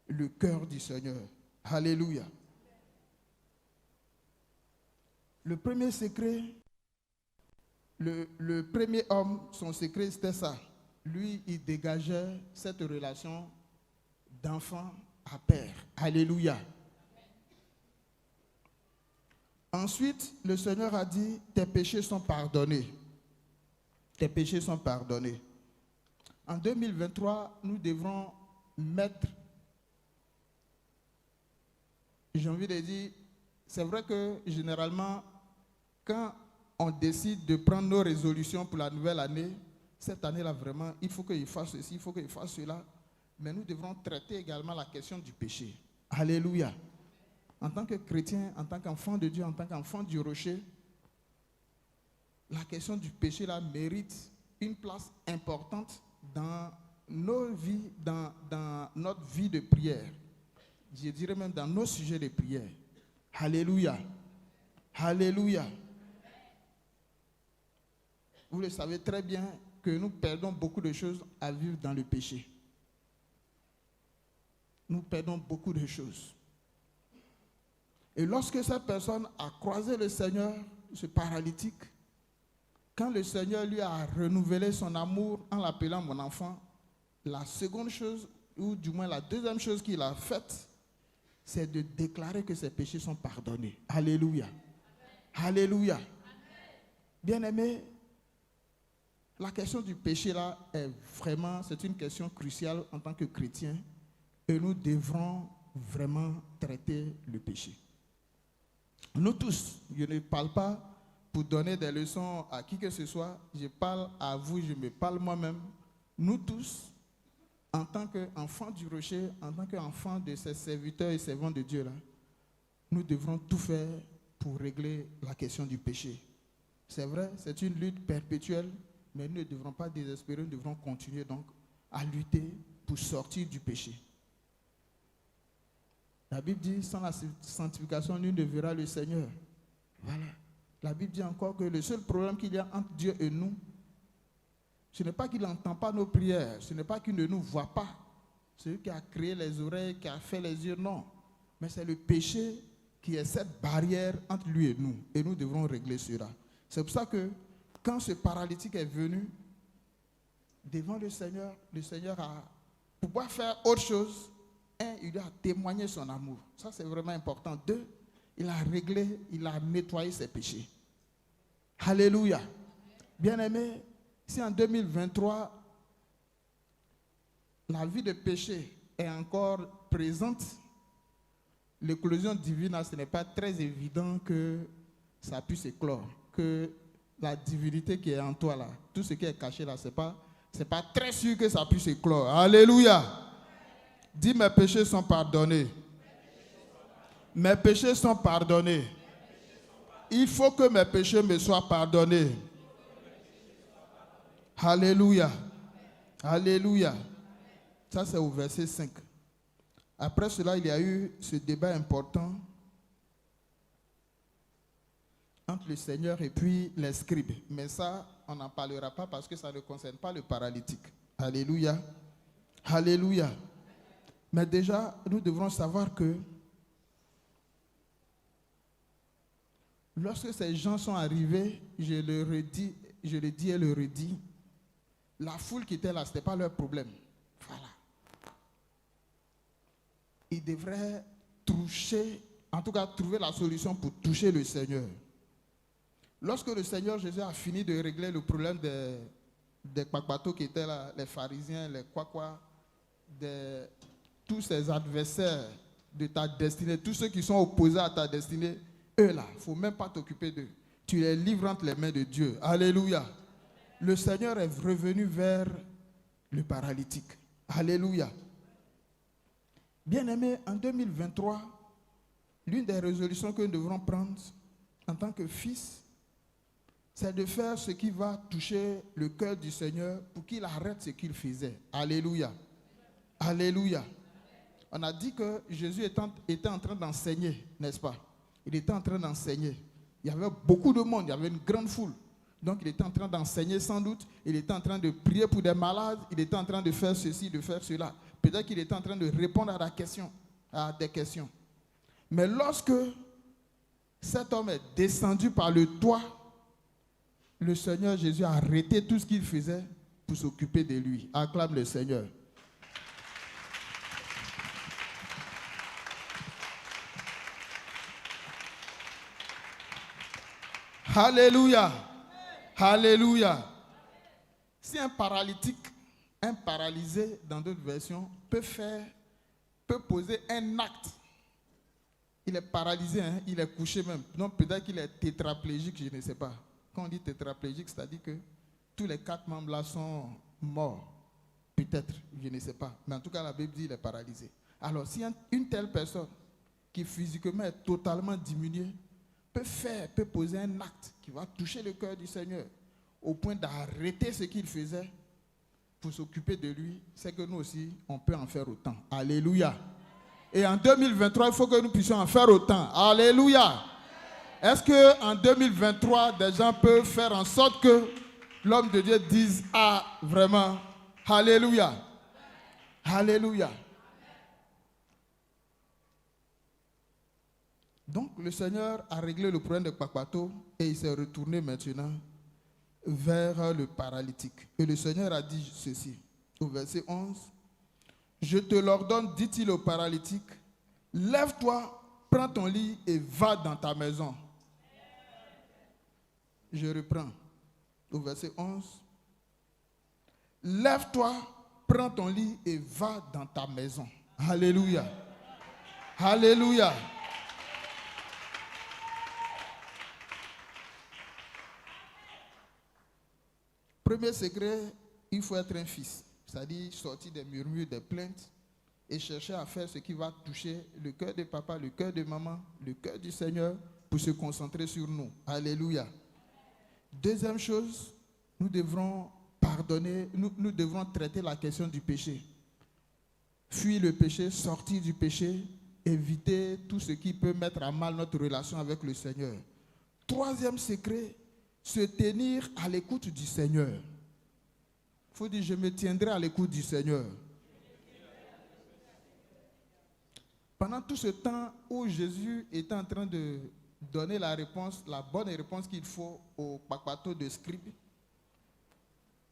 le cœur du Seigneur. Alléluia. Le premier secret, le premier homme, son secret, c'était ça. Lui, il dégageait cette relation d'enfant à père. Alléluia. Ensuite, le Seigneur a dit, tes péchés sont pardonnés. Tes péchés sont pardonnés. En 2023, nous devrons mettre, j'ai envie de dire, c'est vrai que généralement, quand on décide de prendre nos résolutions pour la nouvelle année, cette année-là, vraiment, il faut qu'il fasse ceci, il faut qu'il fasse cela. Mais nous devrons traiter également la question du péché. Alléluia. En tant que chrétien, en tant qu'enfant de Dieu, en tant qu'enfant du rocher, la question du péché là mérite une place importante dans nos vies, dans notre vie de prière. Je dirais même dans nos sujets de prière. Alléluia. Alléluia. Vous le savez très bien que nous perdons beaucoup de choses à vivre dans le péché. Nous perdons beaucoup de choses. Et lorsque cette personne a croisé le Seigneur, ce paralytique, quand le Seigneur lui a renouvelé son amour en l'appelant mon enfant, la seconde chose, ou du moins la deuxième chose qu'il a faite, c'est de déclarer que ses péchés sont pardonnés. Alléluia. Amen. Alléluia. Bien-aimé, la question du péché là est vraiment, c'est une question cruciale en tant que chrétien et nous devrons vraiment traiter le péché. Nous tous, je ne parle pas pour donner des leçons à qui que ce soit, je parle à vous, je me parle moi-même. Nous tous, en tant qu'enfants du rocher, en tant qu'enfants de ces serviteurs et servants de Dieu là, nous devrons tout faire pour régler la question du péché. C'est vrai, c'est une lutte perpétuelle, mais nous ne devrons pas désespérer, nous devrons continuer donc à lutter pour sortir du péché. La Bible dit, sans la sanctification, nul ne verra le Seigneur. Voilà. La Bible dit encore que le seul problème qu'il y a entre Dieu et nous, ce n'est pas qu'il n'entend pas nos prières, ce n'est pas qu'il ne nous voit pas. C'est lui qui a créé les oreilles, qui a fait les yeux, non. Mais c'est le péché qui est cette barrière entre lui et nous devrons régler cela. C'est pour ça que quand ce paralytique est venu devant le Seigneur a, pour pouvoir faire autre chose, il a témoigné son amour. Ça, c'est vraiment important. 2, il a réglé, il a nettoyé ses péchés. Alléluia. Bien-aimé, si en 2023, la vie de péché est encore présente, l'éclosion divine, ce n'est pas très évident que ça puisse éclore. Que la divinité qui est en toi, là, tout ce qui est caché là, c'est pas très sûr que ça puisse éclore. Alléluia. Dis, mes péchés sont pardonnés. Mes péchés sont pardonnés. Il faut que mes péchés me soient pardonnés. Alléluia. Alléluia. Ça, c'est au verset 5. Après cela, il y a eu ce débat important entre le Seigneur et puis les scribes. Mais ça, on n'en parlera pas parce que ça ne concerne pas le paralytique. Alléluia. Alléluia. Mais déjà, nous devrons savoir que lorsque ces gens sont arrivés, je le dis et le redis, la foule qui était là, ce n'était pas leur problème. Voilà. Ils devraient toucher, en tout cas trouver la solution pour toucher le Seigneur. Lorsque le Seigneur Jésus a fini de régler le problème des kwakwatos qui étaient là, les pharisiens, les kwakwas, tous ces adversaires de ta destinée, tous ceux qui sont opposés à ta destinée, eux là, il ne faut même pas t'occuper d'eux. Tu les livres entre les mains de Dieu. Alléluia. Le Seigneur est revenu vers le paralytique. Alléluia. Bien-aimés, en 2023, l'une des résolutions que nous devrons prendre en tant que fils, c'est de faire ce qui va toucher le cœur du Seigneur pour qu'il arrête ce qu'il faisait. Alléluia. Alléluia. On a dit que Jésus était en train d'enseigner, n'est-ce pas? Il était en train d'enseigner. Il y avait beaucoup de monde, il y avait une grande foule. Donc il était en train d'enseigner sans doute. Il était en train de prier pour des malades. Il était en train de faire ceci, de faire cela. Peut-être qu'il était en train de répondre à des questions. Mais lorsque cet homme est descendu par le toit, le Seigneur Jésus a arrêté tout ce qu'il faisait pour s'occuper de lui. Acclame le Seigneur. Alléluia. Alléluia. Si un paralytique, un paralysé, dans d'autres versions, peut poser un acte. Il est paralysé, hein, il est couché même. Non, peut-être qu'il est tétraplégique, je ne sais pas. Quand on dit tétraplégique, c'est-à-dire que tous les 4 membres là sont morts. Peut-être, je ne sais pas. Mais en tout cas, la Bible dit qu'il est paralysé. Alors, si une telle personne qui physiquement est totalement diminuée peut poser un acte qui va toucher le cœur du Seigneur au point d'arrêter ce qu'il faisait pour s'occuper de lui, c'est que nous aussi, on peut en faire autant. Alléluia. Et en 2023, il faut que nous puissions en faire autant. Alléluia. Est-ce qu'en 2023, des gens peuvent faire en sorte que l'homme de Dieu dise « Ah, vraiment, Alléluia. Alléluia. » Donc, le Seigneur a réglé le problème de kwakwato et il s'est retourné maintenant vers le paralytique. Et le Seigneur a dit ceci, au verset 11. « Je te l'ordonne, dit-il au paralytique, lève-toi, prends ton lit et va dans ta maison. » Je reprends au verset 11. « Lève-toi, prends ton lit et va dans ta maison. » Alléluia. Alléluia. Premier secret, il faut être un fils. C'est-à-dire sortir des murmures, des plaintes et chercher à faire ce qui va toucher le cœur de papa, le cœur de maman, le cœur du Seigneur pour se concentrer sur nous. Alléluia. Deuxième chose, nous devrons pardonner, nous devrons traiter la question du péché. Fuir le péché, sortir du péché, éviter tout ce qui peut mettre à mal notre relation avec le Seigneur. Troisième secret, se tenir à l'écoute du Seigneur. Il faut dire, je me tiendrai à l'écoute du Seigneur. Pendant tout ce temps où Jésus était en train de donner la réponse, la bonne réponse qu'il faut au papato de scribe,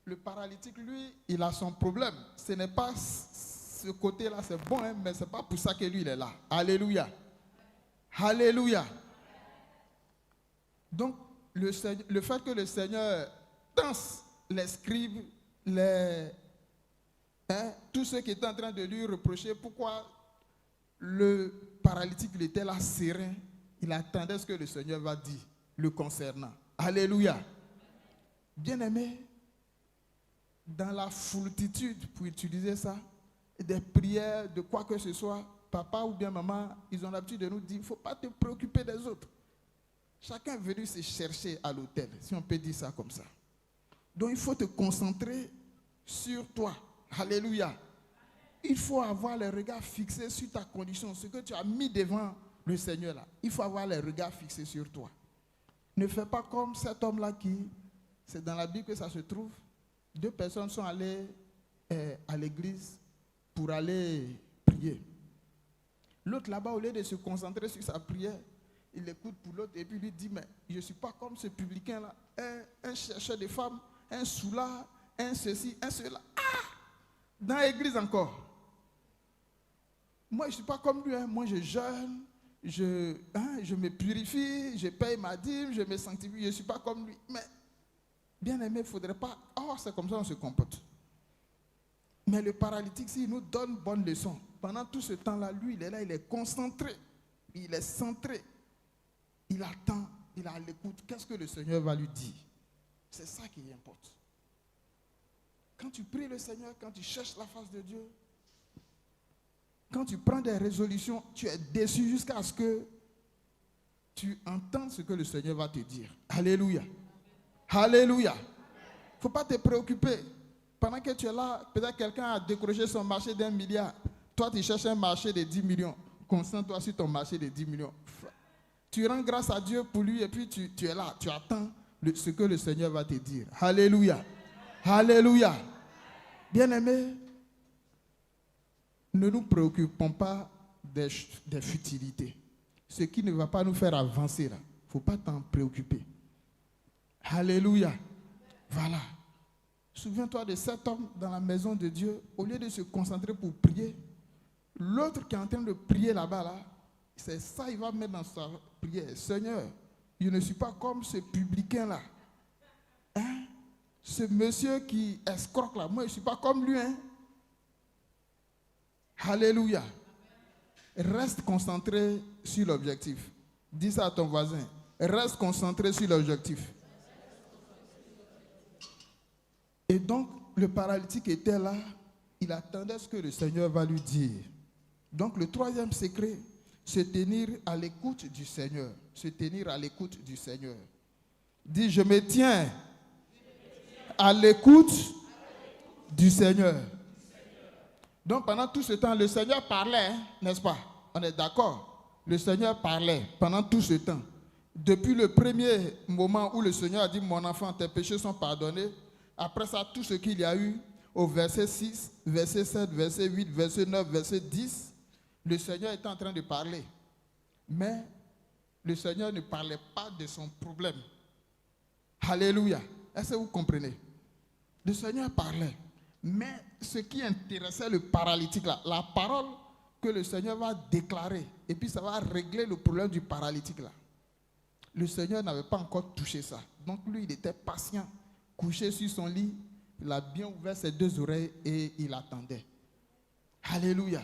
le paralytique, lui, il a son problème. Ce n'est pas ce côté-là, c'est bon, hein, mais ce n'est pas pour ça que lui, il est là. Alléluia. Alléluia. Donc, le fait que le Seigneur danse les scribes, tous ceux qui étaient en train de lui reprocher pourquoi le paralytique il était là serein, il attendait ce que le Seigneur va dire le concernant. Alléluia. Bien-aimé, dans la foultitude, pour utiliser ça, des prières, de quoi que ce soit, papa ou bien maman, ils ont l'habitude de nous dire, il ne faut pas te préoccuper des autres. Chacun est venu se chercher à l'autel, si on peut dire ça comme ça. Donc il faut te concentrer sur toi. Alléluia. Il faut avoir les regards fixés sur ta condition, ce que tu as mis devant le Seigneur là. Il faut avoir les regards fixés sur toi. Ne fais pas comme cet homme-là qui, c'est dans la Bible que ça se trouve, 2 personnes sont allées à l'église pour aller prier. L'autre là-bas, au lieu de se concentrer sur sa prière, il écoute pour l'autre et puis lui dit, mais je ne suis pas comme ce publicain-là, un chercheur de femmes, un soulard, un ceci, un cela. Ah! Dans l'église encore. Moi, je ne suis pas comme lui. Hein. Moi, je jeûne, je me purifie, je paye ma dîme, je me sanctifie. Je ne suis pas comme lui. Mais, bien aimé, il ne faudrait pas... Oh, c'est comme ça qu'on se comporte. Mais le paralytique, s'il nous donne bonne leçon, pendant tout ce temps-là, lui, il est là, il est concentré, il est centré. Il attend, il est à l'écoute. Qu'est-ce que le Seigneur va lui dire? C'est ça qui importe. Quand tu pries le Seigneur, quand tu cherches la face de Dieu, quand tu prends des résolutions, tu es déçu jusqu'à ce que tu entends ce que le Seigneur va te dire. Alléluia. Alléluia. Il ne faut pas te préoccuper. Pendant que tu es là, peut-être quelqu'un a décroché son marché d'1 milliard. Toi, tu cherches un marché de 10 millions. Concentre-toi sur ton marché de 10 millions. Tu rends grâce à Dieu pour lui et puis tu es là. Tu attends ce que le Seigneur va te dire. Alléluia. Alléluia. Bien-aimés, ne nous préoccupons pas des futilités. Ce qui ne va pas nous faire avancer là. Il ne faut pas t'en préoccuper. Alléluia. Voilà. Souviens-toi de cet homme dans la maison de Dieu. Au lieu de se concentrer pour prier, l'autre qui est en train de prier là-bas, là, c'est ça il va mettre dans sa prière. Seigneur, je ne suis pas comme ce publicain-là. Hein? Ce monsieur qui escroque là, moi je ne suis pas comme lui. Hein? Alléluia. Reste concentré sur l'objectif. Dis ça à ton voisin. Reste concentré sur l'objectif. Et donc, le paralytique était là. Il attendait ce que le Seigneur va lui dire. Donc, le troisième secret, se tenir à l'écoute du Seigneur. Se tenir à l'écoute du Seigneur. Dis, je me tiens à l'écoute du Seigneur. Donc pendant tout ce temps, le Seigneur parlait, hein, n'est-ce pas? On est d'accord? Le Seigneur parlait pendant tout ce temps. Depuis le premier moment où le Seigneur a dit, mon enfant, tes péchés sont pardonnés. Après ça, tout ce qu'il y a eu au verset 6, verset 7, verset 8, verset 9, verset 10, le Seigneur était en train de parler. Mais le Seigneur ne parlait pas de son problème. Alléluia. Est-ce que vous comprenez? Le Seigneur parlait. Mais ce qui intéressait le paralytique, là, la parole que le Seigneur va déclarer, et puis ça va régler le problème du paralytique là. Le Seigneur n'avait pas encore touché ça. Donc lui, il était patient, couché sur son lit, il a bien ouvert ses 2 oreilles et il attendait. Alléluia.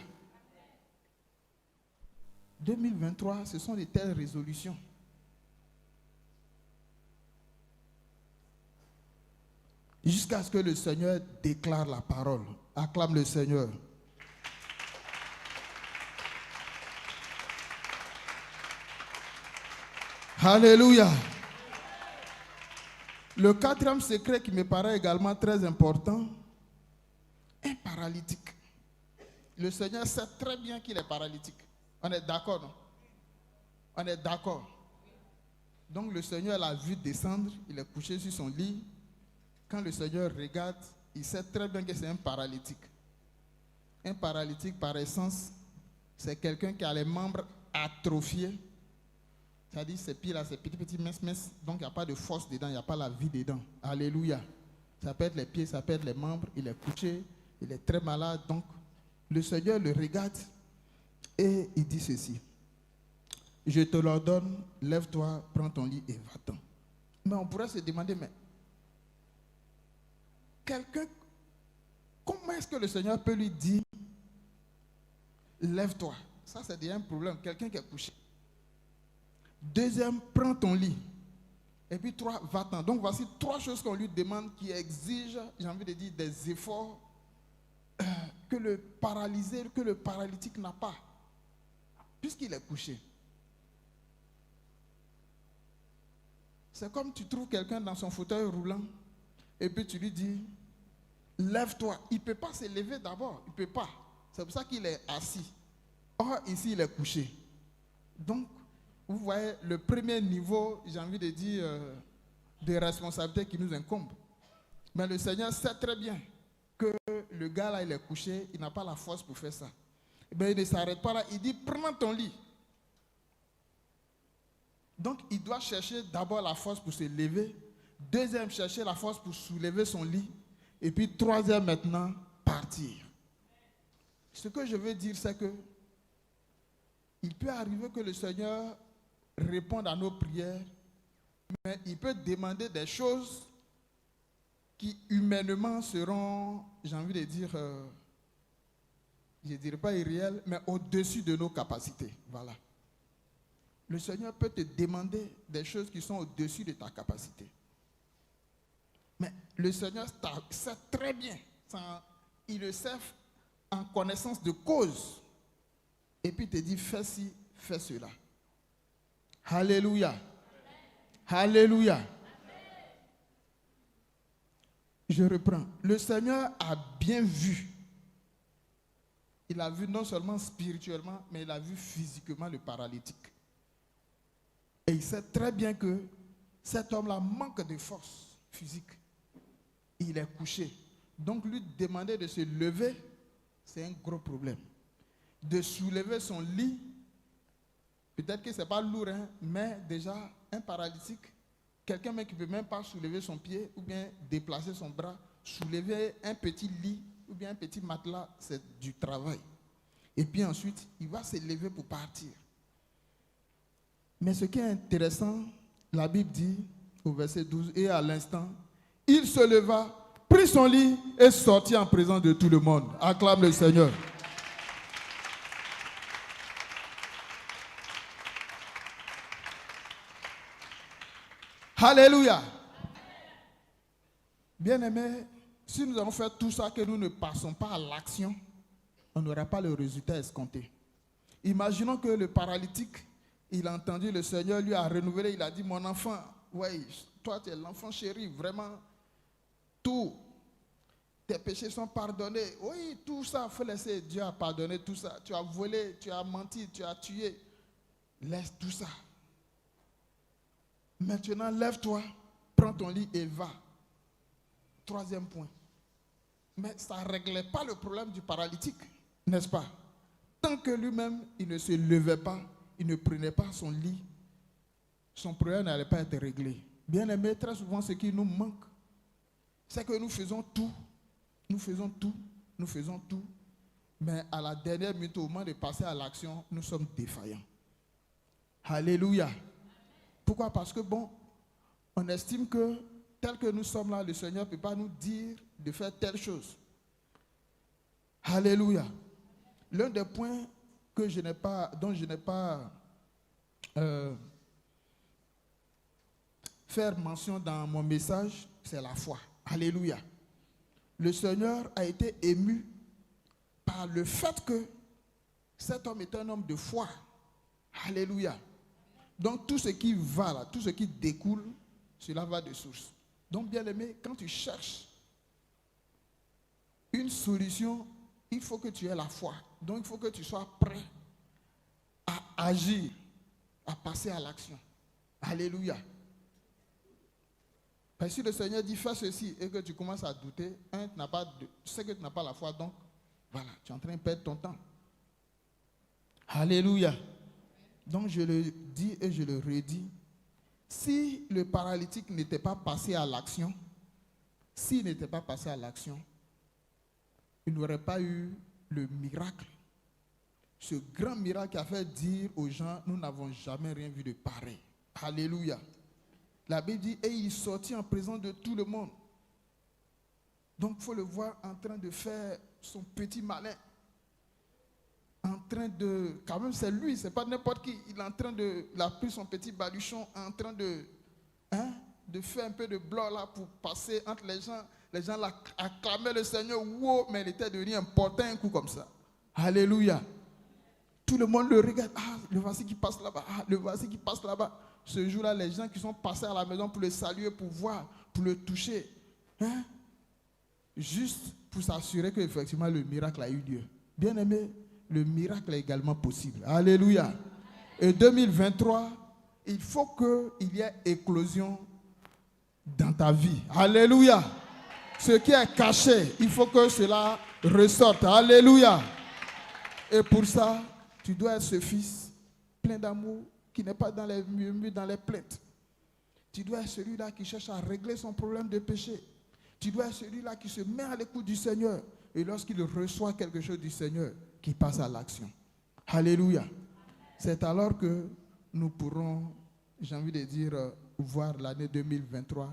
2023, ce sont de telles résolutions. Jusqu'à ce que le Seigneur déclare la parole. Acclame le Seigneur. Alléluia. Le quatrième secret qui me paraît également très important, un paralytique. Le Seigneur sait très bien qu'il est paralytique. On est d'accord, non? On est d'accord. Donc le Seigneur l'a vu descendre, il est couché sur son lit. Quand le Seigneur regarde, il sait très bien que c'est un paralytique. Un paralytique, par essence, c'est quelqu'un qui a les membres atrophiés. C'est-à-dire ces pieds-là, ces petits minces, donc il n'y a pas de force dedans, il n'y a pas la vie dedans. Alléluia. Ça peut être les pieds, ça peut être les membres, il est couché, il est très malade. Donc le Seigneur le regarde et il dit ceci. Je te l'ordonne, lève-toi, prends ton lit et va-t'en. Mais on pourrait se demander, mais quelqu'un, comment est-ce que le Seigneur peut lui dire, lève-toi? Ça, c'est déjà un problème. Quelqu'un qui est couché. Deuxième, prends ton lit. Et puis trois, va-t'en. Donc voici trois choses qu'on lui demande qui exigent, j'ai envie de dire, des efforts que le paralysé, que le paralytique n'a pas, puisqu'il est couché. C'est comme tu trouves quelqu'un dans son fauteuil roulant et puis tu lui dis, lève-toi. Il ne peut pas se lever d'abord. Il ne peut pas. C'est pour ça qu'il est assis. Or, ici, il est couché. Donc, vous voyez le premier niveau, j'ai envie de dire, de responsabilité qui nous incombe. Mais le Seigneur sait très bien que le gars là, il est couché, il n'a pas la force pour faire ça. Mais il ne s'arrête pas là, il dit, prends ton lit. Donc, il doit chercher d'abord la force pour se lever. Deuxième, chercher la force pour soulever son lit. Et puis, troisième, maintenant, partir. Ce que je veux dire, c'est que il peut arriver que le Seigneur réponde à nos prières, mais il peut demander des choses qui, humainement, seront, j'ai envie de dire, je ne dirais pas irréelles, mais au-dessus de nos capacités. Voilà. Le Seigneur peut te demander des choses qui sont au-dessus de ta capacité. Mais le Seigneur sait très bien, il le sait en connaissance de cause. Et puis il te dit, fais ci, fais cela. Alléluia. Amen. Alléluia. Amen. Je reprends. Le Seigneur a bien vu. Il a vu non seulement spirituellement, mais il a vu physiquement le paralytique. Et il sait très bien que cet homme-là manque de force physique. Il est couché. Donc lui demander de se lever, c'est un gros problème. De soulever son lit, peut-être que ce n'est pas lourd, hein, mais déjà un paralytique, quelqu'un qui ne peut même pas soulever son pied ou bien déplacer son bras, soulever un petit lit ou bien un petit matelas, c'est du travail. Et puis ensuite, il va se lever pour partir. Mais ce qui est intéressant, la Bible dit au verset 12, et à l'instant, il se leva, prit son lit et sortit en présence de tout le monde. Acclame le Seigneur. Alléluia. Bien-aimés, si nous avons fait tout ça, que nous ne passons pas à l'action, on n'aura pas le résultat escompté. Imaginons que le paralytique, il a entendu le Seigneur, lui a renouvelé, il a dit, mon enfant, ouais, toi tu es l'enfant chéri, vraiment, tous tes péchés sont pardonnés. Oui, tout ça, il faut laisser Dieu a pardonné tout ça. Tu as volé, tu as menti, tu as tué. Laisse tout ça. Maintenant, lève-toi, prends ton lit et va. Troisième point. Mais ça ne réglait pas le problème du paralytique, n'est-ce pas? Tant que lui-même, il ne se levait pas, il ne prenait pas son lit, son problème n'allait pas être réglé. Bien aimé, très souvent, ce qui nous manque, c'est que nous faisons tout, mais à la dernière minute, au moment de passer à l'action, nous sommes défaillants. Alléluia. Pourquoi? Parce que bon, on estime que tel que nous sommes là, le Seigneur ne peut pas nous dire de faire telle chose. Alléluia. L'un des points que dont je n'ai pas faire mention dans mon message, c'est la foi. Alléluia. Le Seigneur a été ému par le fait que cet homme est un homme de foi. Alléluia. Donc tout ce qui va là, tout ce qui découle, cela va de source. Donc bien aimé, quand tu cherches une solution, il faut que tu aies la foi. Donc il faut que tu sois prêt à agir, à passer à l'action. Alléluia. Parce que si le Seigneur dit fais ceci et que tu commences à douter, tu sais que tu n'as pas la foi, donc voilà, tu es en train de perdre ton temps. Alléluia. Donc je le dis et je le redis. Si le paralytique n'était pas passé à l'action, s'il n'était pas passé à l'action, il n'aurait pas eu le miracle. Ce grand miracle qui a fait dire aux gens, nous n'avons jamais rien vu de pareil. Alléluia. La Bible dit, et il sortit en présence de tout le monde. Donc il faut le voir en train de faire son petit malin. En train de, quand même c'est lui, c'est pas n'importe qui. Il est en train de, il a pris son petit baluchon, en train de faire un peu de blanc là pour passer entre les gens. Les gens acclamaient le Seigneur, wow, mais il était devenu important un coup comme ça. Alléluia. Tout le monde le regarde. Ah, le voici qui passe là-bas. Ah, le voici qui passe là-bas. Ce jour-là, les gens qui sont passés à la maison pour le saluer, pour voir, pour le toucher, juste pour s'assurer qu'effectivement le miracle a eu lieu. Bien aimé, le miracle est également possible. Alléluia. Et 2023, il faut qu'il y ait éclosion dans ta vie. Alléluia. Ce qui est caché, il faut que cela ressorte. Alléluia. Et pour ça, tu dois être ce fils plein d'amour qui n'est pas dans les murmures, dans les plaintes. Tu dois être celui-là qui cherche à régler son problème de péché. Tu dois être celui-là qui se met à l'écoute du Seigneur. Et lorsqu'il reçoit quelque chose du Seigneur, qui passe à l'action. Alléluia. C'est alors que nous pourrons, j'ai envie de dire, voir l'année 2023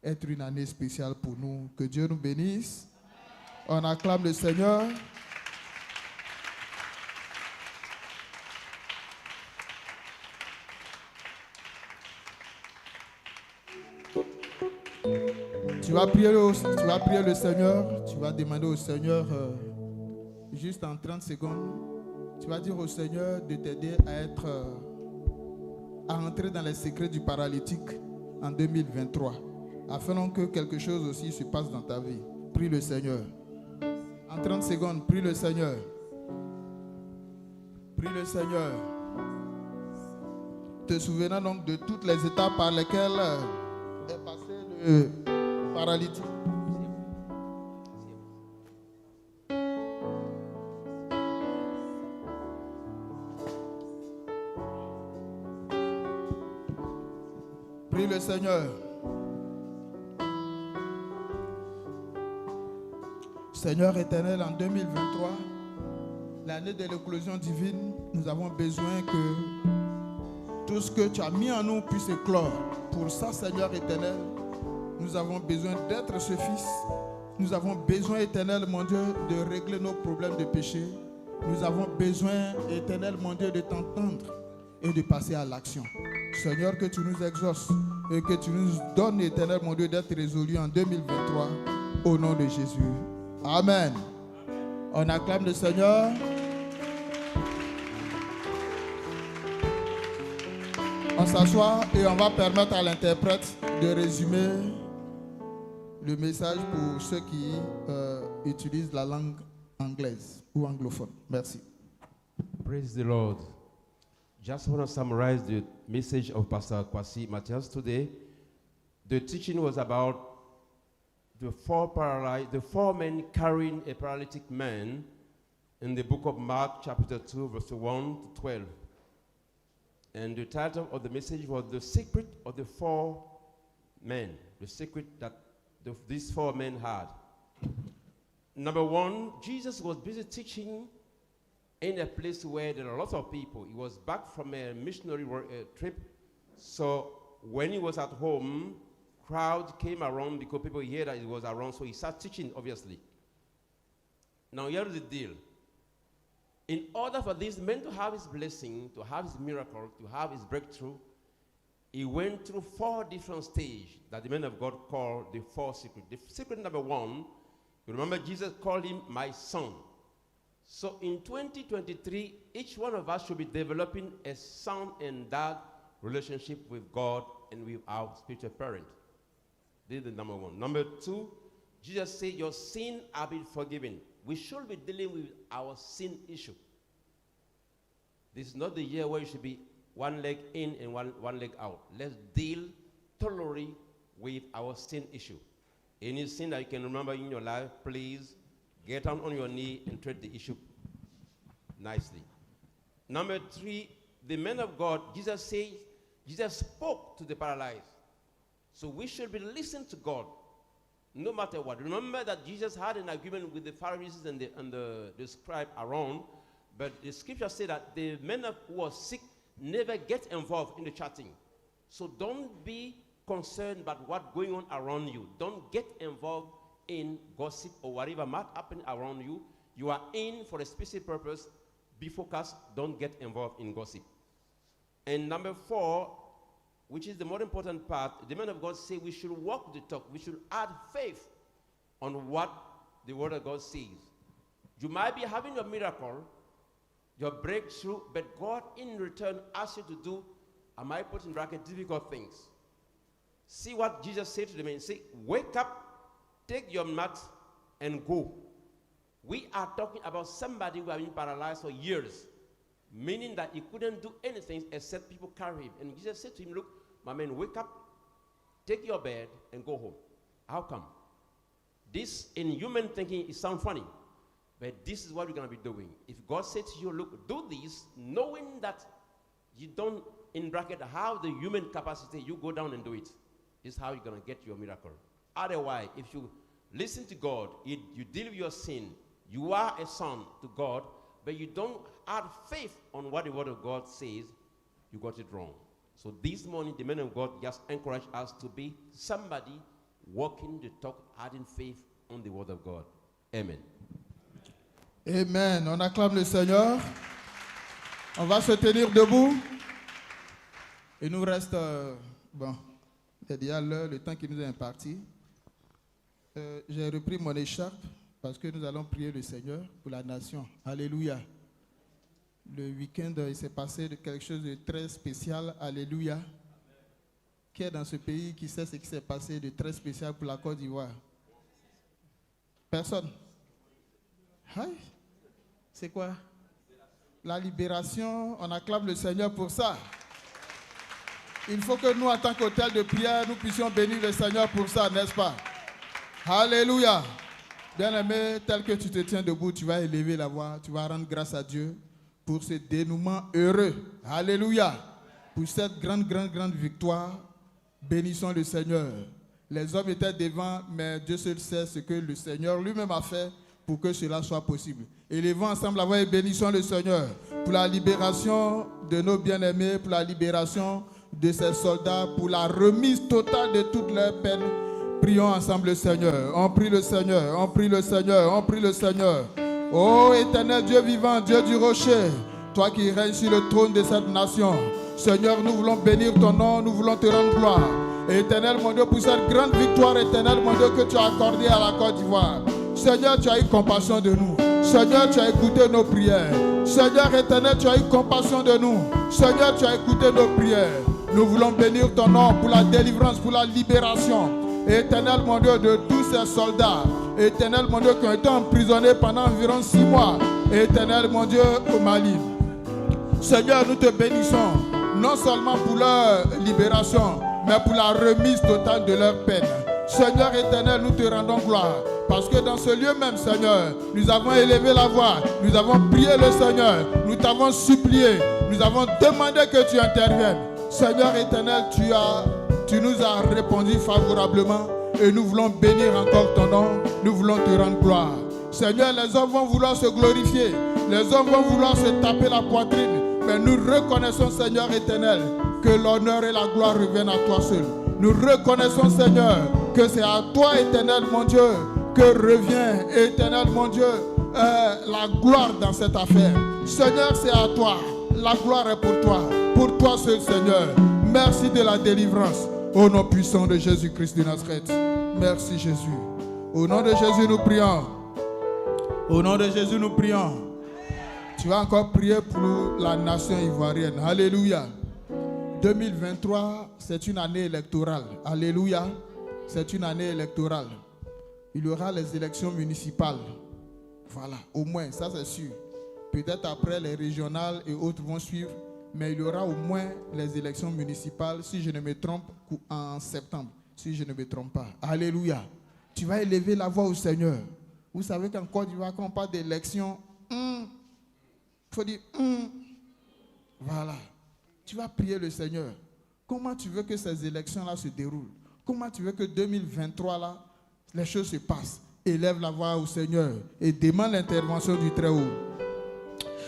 être une année spéciale pour nous. Que Dieu nous bénisse. On acclame le Seigneur. Tu vas prier le Seigneur. Tu vas demander au Seigneur, juste en 30 secondes, tu vas dire au Seigneur de t'aider à entrer dans les secrets du paralytique en 2023, afin que quelque chose aussi se passe dans ta vie. Prie le Seigneur. En 30 secondes, prie le Seigneur. Prie le Seigneur. Te souvenant donc de toutes les étapes par lesquelles est passé le paralytique. Prie le Seigneur. Seigneur éternel, en 2023, l'année de l'éclosion divine, nous avons besoin que tout ce que tu as mis en nous puisse éclore. Pour ça, Seigneur éternel, nous avons besoin d'être ce fils. Nous avons besoin, éternel mon Dieu, de régler nos problèmes de péché. Nous avons besoin, éternel mon Dieu, de t'entendre et de passer à l'action. Seigneur, que tu nous exauces et que tu nous donnes, éternel mon Dieu, d'être résolus en 2023 au nom de Jésus. Amen. On acclame le Seigneur. On s'assoit et on va permettre à l'interprète de résumer le message pour ceux qui utilisent la langue anglaise ou anglophone. Merci. Praise the Lord. Just want to summarize the message of Pastor Kwasi Matthias today. The teaching was about the four men carrying a paralytic man in the book of Mark chapter 2 verse 1 to 12. And the title of the message was The Secret of the Four Men. The secret that these four men had. Number one, Jesus was busy teaching in a place where there are lots of people. He was back from a missionary trip. So when he was at home, crowd came around because people heard that he was around. So he started teaching, obviously. Now here is the deal. In order for this man to have his blessing, to have his miracle, to have his breakthrough, he went through 4 different stages that the man of God called the 4 secrets. The secret number 1, you remember Jesus called him my son. So in 2023, each one of us should be developing a son and dad relationship with God and with our spiritual parent. This is the number one. Number two, Jesus said, your sin have been forgiven. We should be dealing with our sin issue. This is not the year where you should be one leg in and one leg out. Let's deal thoroughly with our sin issue. Any sin that you can remember in your life, please get down on your knee and treat the issue nicely. Number three, the man of God, Jesus spoke to the paralyzed. So we should be listening to God no matter what. Remember that Jesus had an agreement with the Pharisees and the scribe around, but the scripture said that the men who was sick never get involved in the chatting. So don't be concerned about what's going on around you. Don't get involved in gossip or whatever might happen around you. You are in for a specific purpose. Be focused. Don't get involved in gossip. And number four, which is the more important part, the man of God say we should walk the talk. We should add faith on what the word of God says. You might be having your miracle, your breakthrough, but God in return asks you to do, I might put in bracket, difficult things. See what Jesus said to the man. Say, wake up, take your mat, and go. We are talking about somebody who has been paralyzed for years, meaning that he couldn't do anything except people carry him. And Jesus said to him, look, my man, wake up, take your bed, and go home. How come? This, in human thinking, it sounds funny, but this is what we're going to be doing. If God said to you, look, do this, knowing that you don't, in bracket, have the human capacity, you go down and do it. This is how you're going to get your miracle. Otherwise, if you listen to God, you deal with your sin, you are a son to God, but you don't add faith on what the word of God says, you got it wrong. So this morning, the man of God just encouraged us to be somebody walking the talk, adding faith on the word of God. Amen. Amen. On acclame le Seigneur. On va se tenir debout. Il nous reste, c'est déjà l'heure, le temps qui nous est imparti. J'ai repris mon écharpe parce que nous allons prier le Seigneur pour la nation. Alléluia. Le week-end, il s'est passé quelque chose de très spécial. Alléluia. Qui est dans ce pays qui sait ce qui s'est passé de très spécial pour la Côte d'Ivoire? Personne? Aïe. C'est quoi? La libération. On acclame le Seigneur pour ça. Il faut que nous, en tant qu'hôtel de prière, nous puissions bénir le Seigneur pour ça, n'est-ce pas? Alléluia. Bien-aimé, tel que tu te tiens debout, tu vas élever la voix, tu vas rendre grâce à Dieu pour ce dénouement heureux. Alléluia. Pour cette grande victoire, bénissons le Seigneur. Les hommes étaient devant, mais Dieu seul sait ce que le Seigneur lui-même a fait pour que cela soit possible. Élevons ensemble la voix et bénissons le Seigneur pour la libération de nos bien-aimés, pour la libération de ces soldats, pour la remise totale de toutes leurs peines. Prions ensemble le Seigneur. On prie le Seigneur, on prie le Seigneur, on prie le Seigneur. Ô éternel Dieu vivant, Dieu du rocher, toi qui règnes sur le trône de cette nation. Seigneur, nous voulons bénir ton nom, nous voulons te rendre gloire. Éternel mon Dieu, pour cette grande victoire, éternel mon Dieu, que tu as accordée à la Côte d'Ivoire. Seigneur, tu as eu compassion de nous. Seigneur, tu as écouté nos prières. Seigneur éternel, tu as eu compassion de nous. Seigneur, tu as écouté nos prières. Nous voulons bénir ton nom pour la délivrance, pour la libération. Éternel mon Dieu, de tous ces soldats. Éternel mon Dieu, qui ont été emprisonnés pendant environ 6 mois. Éternel mon Dieu, au Mali. Seigneur, nous te bénissons, non seulement pour leur libération, mais pour la remise totale de leur peine. Seigneur éternel, nous te rendons gloire. Parce que dans ce lieu même, Seigneur, nous avons élevé la voix, nous avons prié le Seigneur, nous t'avons supplié, nous avons demandé que tu interviennes. Seigneur éternel, tu nous as répondu favorablement et nous voulons bénir encore ton nom, nous voulons te rendre gloire. Seigneur, les hommes vont vouloir se glorifier, les hommes vont vouloir se taper la poitrine, mais nous reconnaissons, Seigneur éternel, que l'honneur et la gloire reviennent à toi seul. Nous reconnaissons, Seigneur, que c'est à toi, éternel mon Dieu, que revient, éternel mon Dieu, la gloire dans cette affaire. Seigneur, c'est à toi. La gloire est pour toi seul, Seigneur. Merci de la délivrance. Au nom puissant de Jésus-Christ de Nazareth. Merci, Jésus. Au nom de Jésus, nous prions. Au nom de Jésus, nous prions. Tu vas encore prier pour la nation ivoirienne. Alléluia. 2023, c'est une année électorale. Alléluia. C'est une année électorale. Il y aura les élections municipales. Voilà, au moins, ça c'est sûr. Peut-être après les régionales et autres vont suivre. Mais il y aura au moins les élections municipales, si je ne me trompe, en septembre. Si je ne me trompe pas. Alléluia. Tu vas élever la voix au Seigneur. Vous savez qu'en Côte d'Ivoire, quand on parle d'élection, il faut dire voilà. Tu vas prier le Seigneur. Comment tu veux que ces élections-là se déroulent? Comment tu veux que 2023, là, les choses se passent? Élève la voix au Seigneur et demande l'intervention du Très-Haut.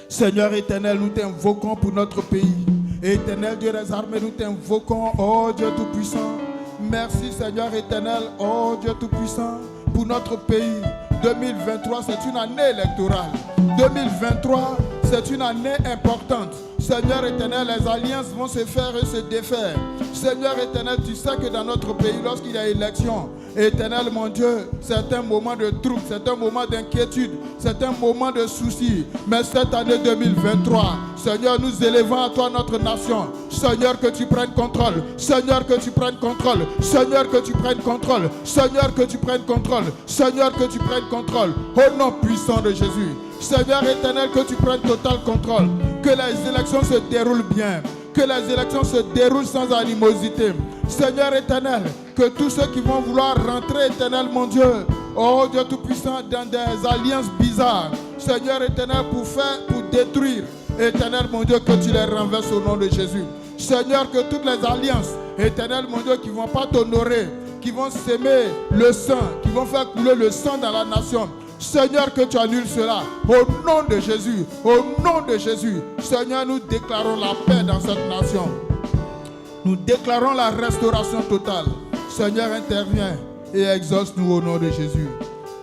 Seigneur éternel, nous t'invoquons pour notre pays. Éternel Dieu des armées, nous t'invoquons, oh Dieu Tout-Puissant. Merci Seigneur éternel, oh Dieu Tout-Puissant, pour notre pays. 2023, c'est une année électorale. 2023, c'est une année importante. Seigneur éternel, les alliances vont se faire et se défaire. Seigneur éternel, tu sais que dans notre pays, lorsqu'il y a élection, éternel mon Dieu, c'est un moment de trouble, c'est un moment d'inquiétude, c'est un moment de souci. Mais cette année 2023, Seigneur, nous élevons à toi notre nation. Seigneur, que tu prennes contrôle. Seigneur, que tu prennes contrôle. Seigneur, que tu prennes contrôle. Seigneur, que tu prennes contrôle. Seigneur, que tu prennes contrôle. Au nom puissant de Jésus. Seigneur éternel, que tu prennes total contrôle. Que les élections se déroulent bien. Que les élections se déroulent sans animosité. Seigneur éternel, que tous ceux qui vont vouloir rentrer, éternel mon Dieu, oh Dieu Tout-Puissant, dans des alliances bizarres, Seigneur éternel, pour détruire, éternel mon Dieu, que tu les renverses au nom de Jésus. Seigneur, que toutes les alliances, éternel mon Dieu, qui ne vont pas t'honorer, qui vont s'aimer le sang, qui vont faire couler le sang dans la nation, Seigneur, que tu annules cela au nom de Jésus, au nom de Jésus. Seigneur, nous déclarons la paix dans cette nation. Nous déclarons la restauration totale. Seigneur, interviens et exauce-nous au nom de Jésus.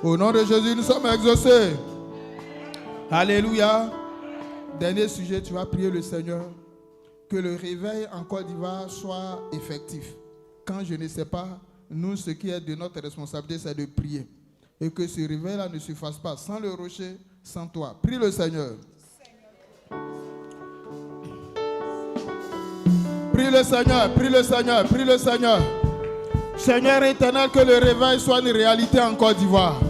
Au nom de Jésus, nous sommes exaucés. Alléluia. Dernier sujet, tu vas prier le Seigneur que le réveil en Côte d'Ivoire soit effectif. Quand je ne sais pas, nous, ce qui est de notre responsabilité, c'est de prier. Et que ce réveil-là ne se fasse pas sans le rocher, sans toi. Prie le Seigneur. Prie le Seigneur, prie le Seigneur, prie le Seigneur. Seigneur éternel, que le réveil soit une réalité en Côte d'Ivoire.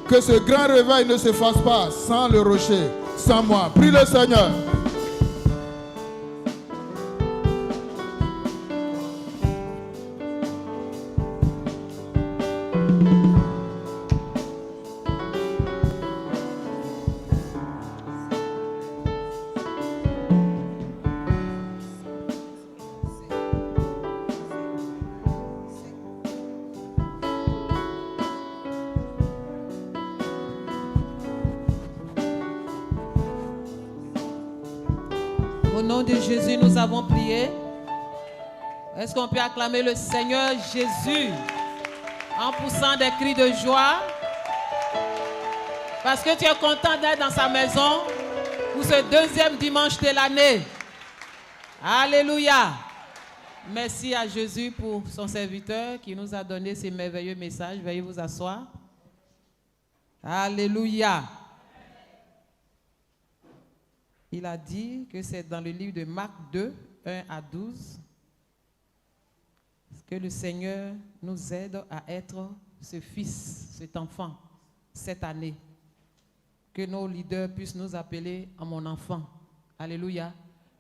Que ce grand réveil ne se fasse pas sans le rocher, sans moi. Prie le Seigneur. Au nom de Jésus, nous avons prié. Est-ce qu'on peut acclamer le Seigneur Jésus en poussant des cris de joie? Parce que tu es content d'être dans sa maison pour ce deuxième dimanche de l'année. Alléluia. Merci à Jésus pour son serviteur qui nous a donné ces merveilleux messages. Veuillez vous asseoir. Alléluia. Il a dit que c'est dans le livre de Marc 2, 1 à 12, que le Seigneur nous aide à être ce fils, cet enfant, cette année. Que nos leaders puissent nous appeler à mon enfant. Alléluia.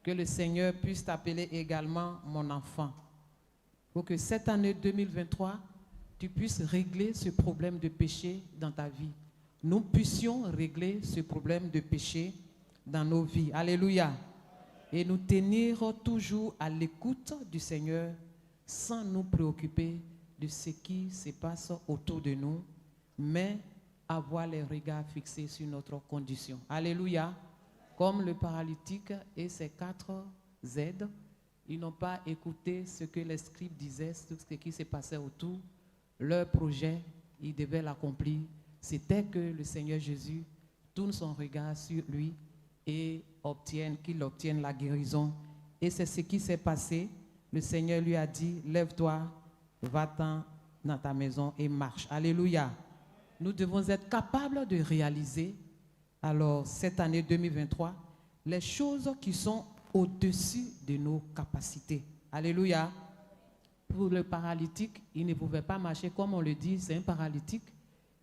Que le Seigneur puisse t'appeler également mon enfant. Pour que cette année 2023, tu puisses régler ce problème de péché dans ta vie. Nous puissions régler ce problème de péché dans nos vies. Alléluia. Et nous tenir toujours à l'écoute du Seigneur sans nous préoccuper de ce qui se passe autour de nous, mais avoir les regards fixés sur notre condition. Alléluia. Comme le paralytique et ses 4 aides, ils n'ont pas écouté ce que les scribes disaient, ce qui se passait autour. Leur projet, ils devaient l'accomplir. C'était que le Seigneur Jésus tourne son regard sur lui et qu'il obtienne la guérison. Et c'est ce qui s'est passé. Le Seigneur lui a dit, lève-toi, va-t'en dans ta maison et marche. Alléluia. Nous devons être capables de réaliser, alors cette année 2023, les choses qui sont au-dessus de nos capacités. Alléluia. Pour le paralytique, il ne pouvait pas marcher comme on le dit, c'est un paralytique.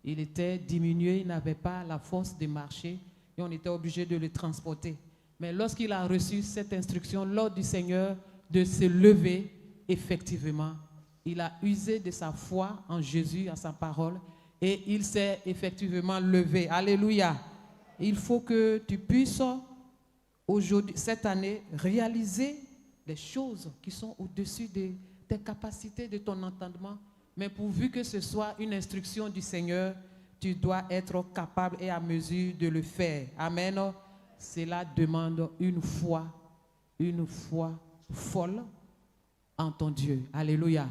Il était diminué, il n'avait pas la force de marcher et on était obligé de le transporter. Mais lorsqu'il a reçu cette instruction, l'ordre du Seigneur de se lever, effectivement, il a usé de sa foi en Jésus, à sa parole, et il s'est effectivement levé. Alléluia. Il faut que tu puisses aujourd'hui, cette année, réaliser des choses qui sont au-dessus de tes capacités, de ton entendement. Mais pourvu que ce soit une instruction du Seigneur, tu dois être capable et à mesure de le faire. Amen. Cela demande une foi folle en ton Dieu. Alléluia.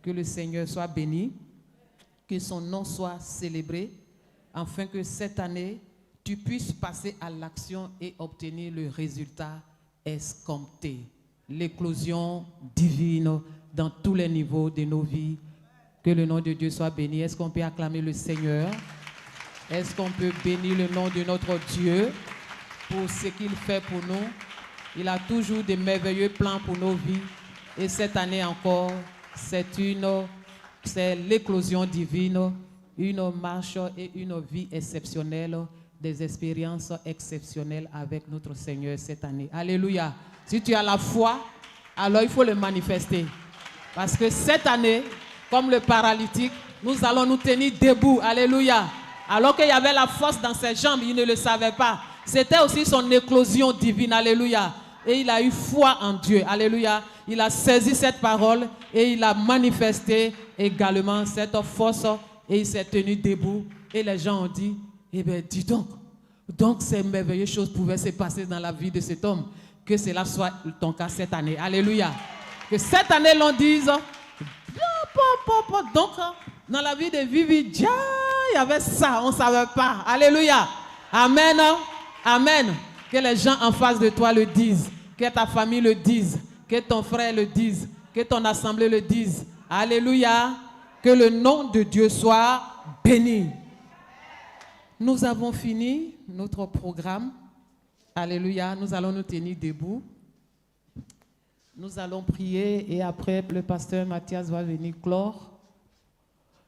Que le Seigneur soit béni, que son nom soit célébré, afin que cette année, tu puisses passer à l'action et obtenir le résultat escompté. L'éclosion divine dans tous les niveaux de nos vies. Que le nom de Dieu soit béni. Est-ce qu'on peut acclamer le Seigneur? Est-ce qu'on peut bénir le nom de notre Dieu pour ce qu'il fait pour nous? Il a toujours de merveilleux plans pour nos vies. Et cette année encore, c'est l'éclosion divine, une marche et une vie exceptionnelle, des expériences exceptionnelles avec notre Seigneur cette année. Alléluia. Si tu as la foi, alors il faut le manifester. Parce que cette année, comme le paralytique, nous allons nous tenir debout. Alléluia. Alors qu'il y avait la force dans ses jambes, il ne le savait pas. C'était aussi son éclosion divine. Alléluia. Et il a eu foi en Dieu. Alléluia. Il a saisi cette parole et il a manifesté également cette force et il s'est tenu debout. Et les gens ont dit, eh bien, dis donc ces merveilleuses choses pouvaient se passer dans la vie de cet homme. Que cela soit ton cas cette année. Alléluia. Que cette année, l'on dise, donc, dans la vie de Vivi, il y avait ça, on ne savait pas. Alléluia. Amen. Amen. Que les gens en face de toi le disent. Que ta famille le dise. Que ton frère le dise. Que ton assemblée le dise. Alléluia. Que le nom de Dieu soit béni. Nous avons fini notre programme. Alléluia. Nous allons nous tenir debout. Nous allons prier et après le pasteur Mathias va venir clore.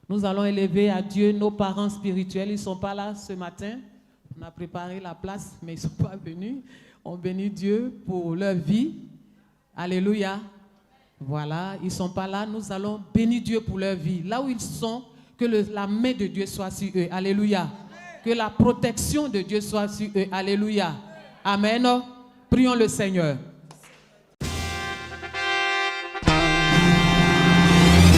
Nous allons élever à Dieu nos parents spirituels. Ils ne sont pas là ce matin. On a préparé la place, mais ils ne sont pas venus. On bénit Dieu pour leur vie. Alléluia. Voilà, ils ne sont pas là. Nous allons bénir Dieu pour leur vie. Là où ils sont, que la main de Dieu soit sur eux. Alléluia. Que la protection de Dieu soit sur eux. Alléluia. Amen. Prions le Seigneur.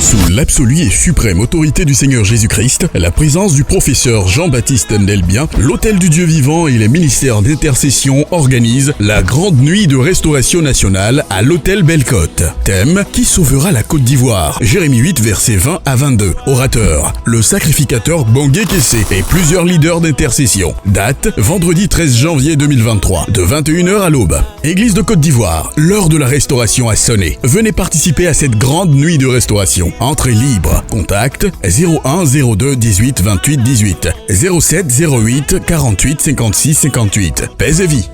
Sous l'absolue et suprême autorité du Seigneur Jésus-Christ, la présence du professeur Jean-Baptiste Ndelbien, l'Hôtel du Dieu Vivant et les ministères d'intercession organisent la grande nuit de restauration nationale à l'Hôtel Belle-Côte. Thème: qui sauvera la Côte d'Ivoire? Jérémie 8, versets 20 à 22. Orateur: le sacrificateur Bangué Kessé et plusieurs leaders d'intercession. Date: vendredi 13 janvier 2023, de 21h à l'aube. Église de Côte d'Ivoire, l'heure de la restauration a sonné. Venez participer à cette grande nuit de restauration. Entrée libre. Contact 01 02 18 28 18 07 08 48 56 58. Paix et vie.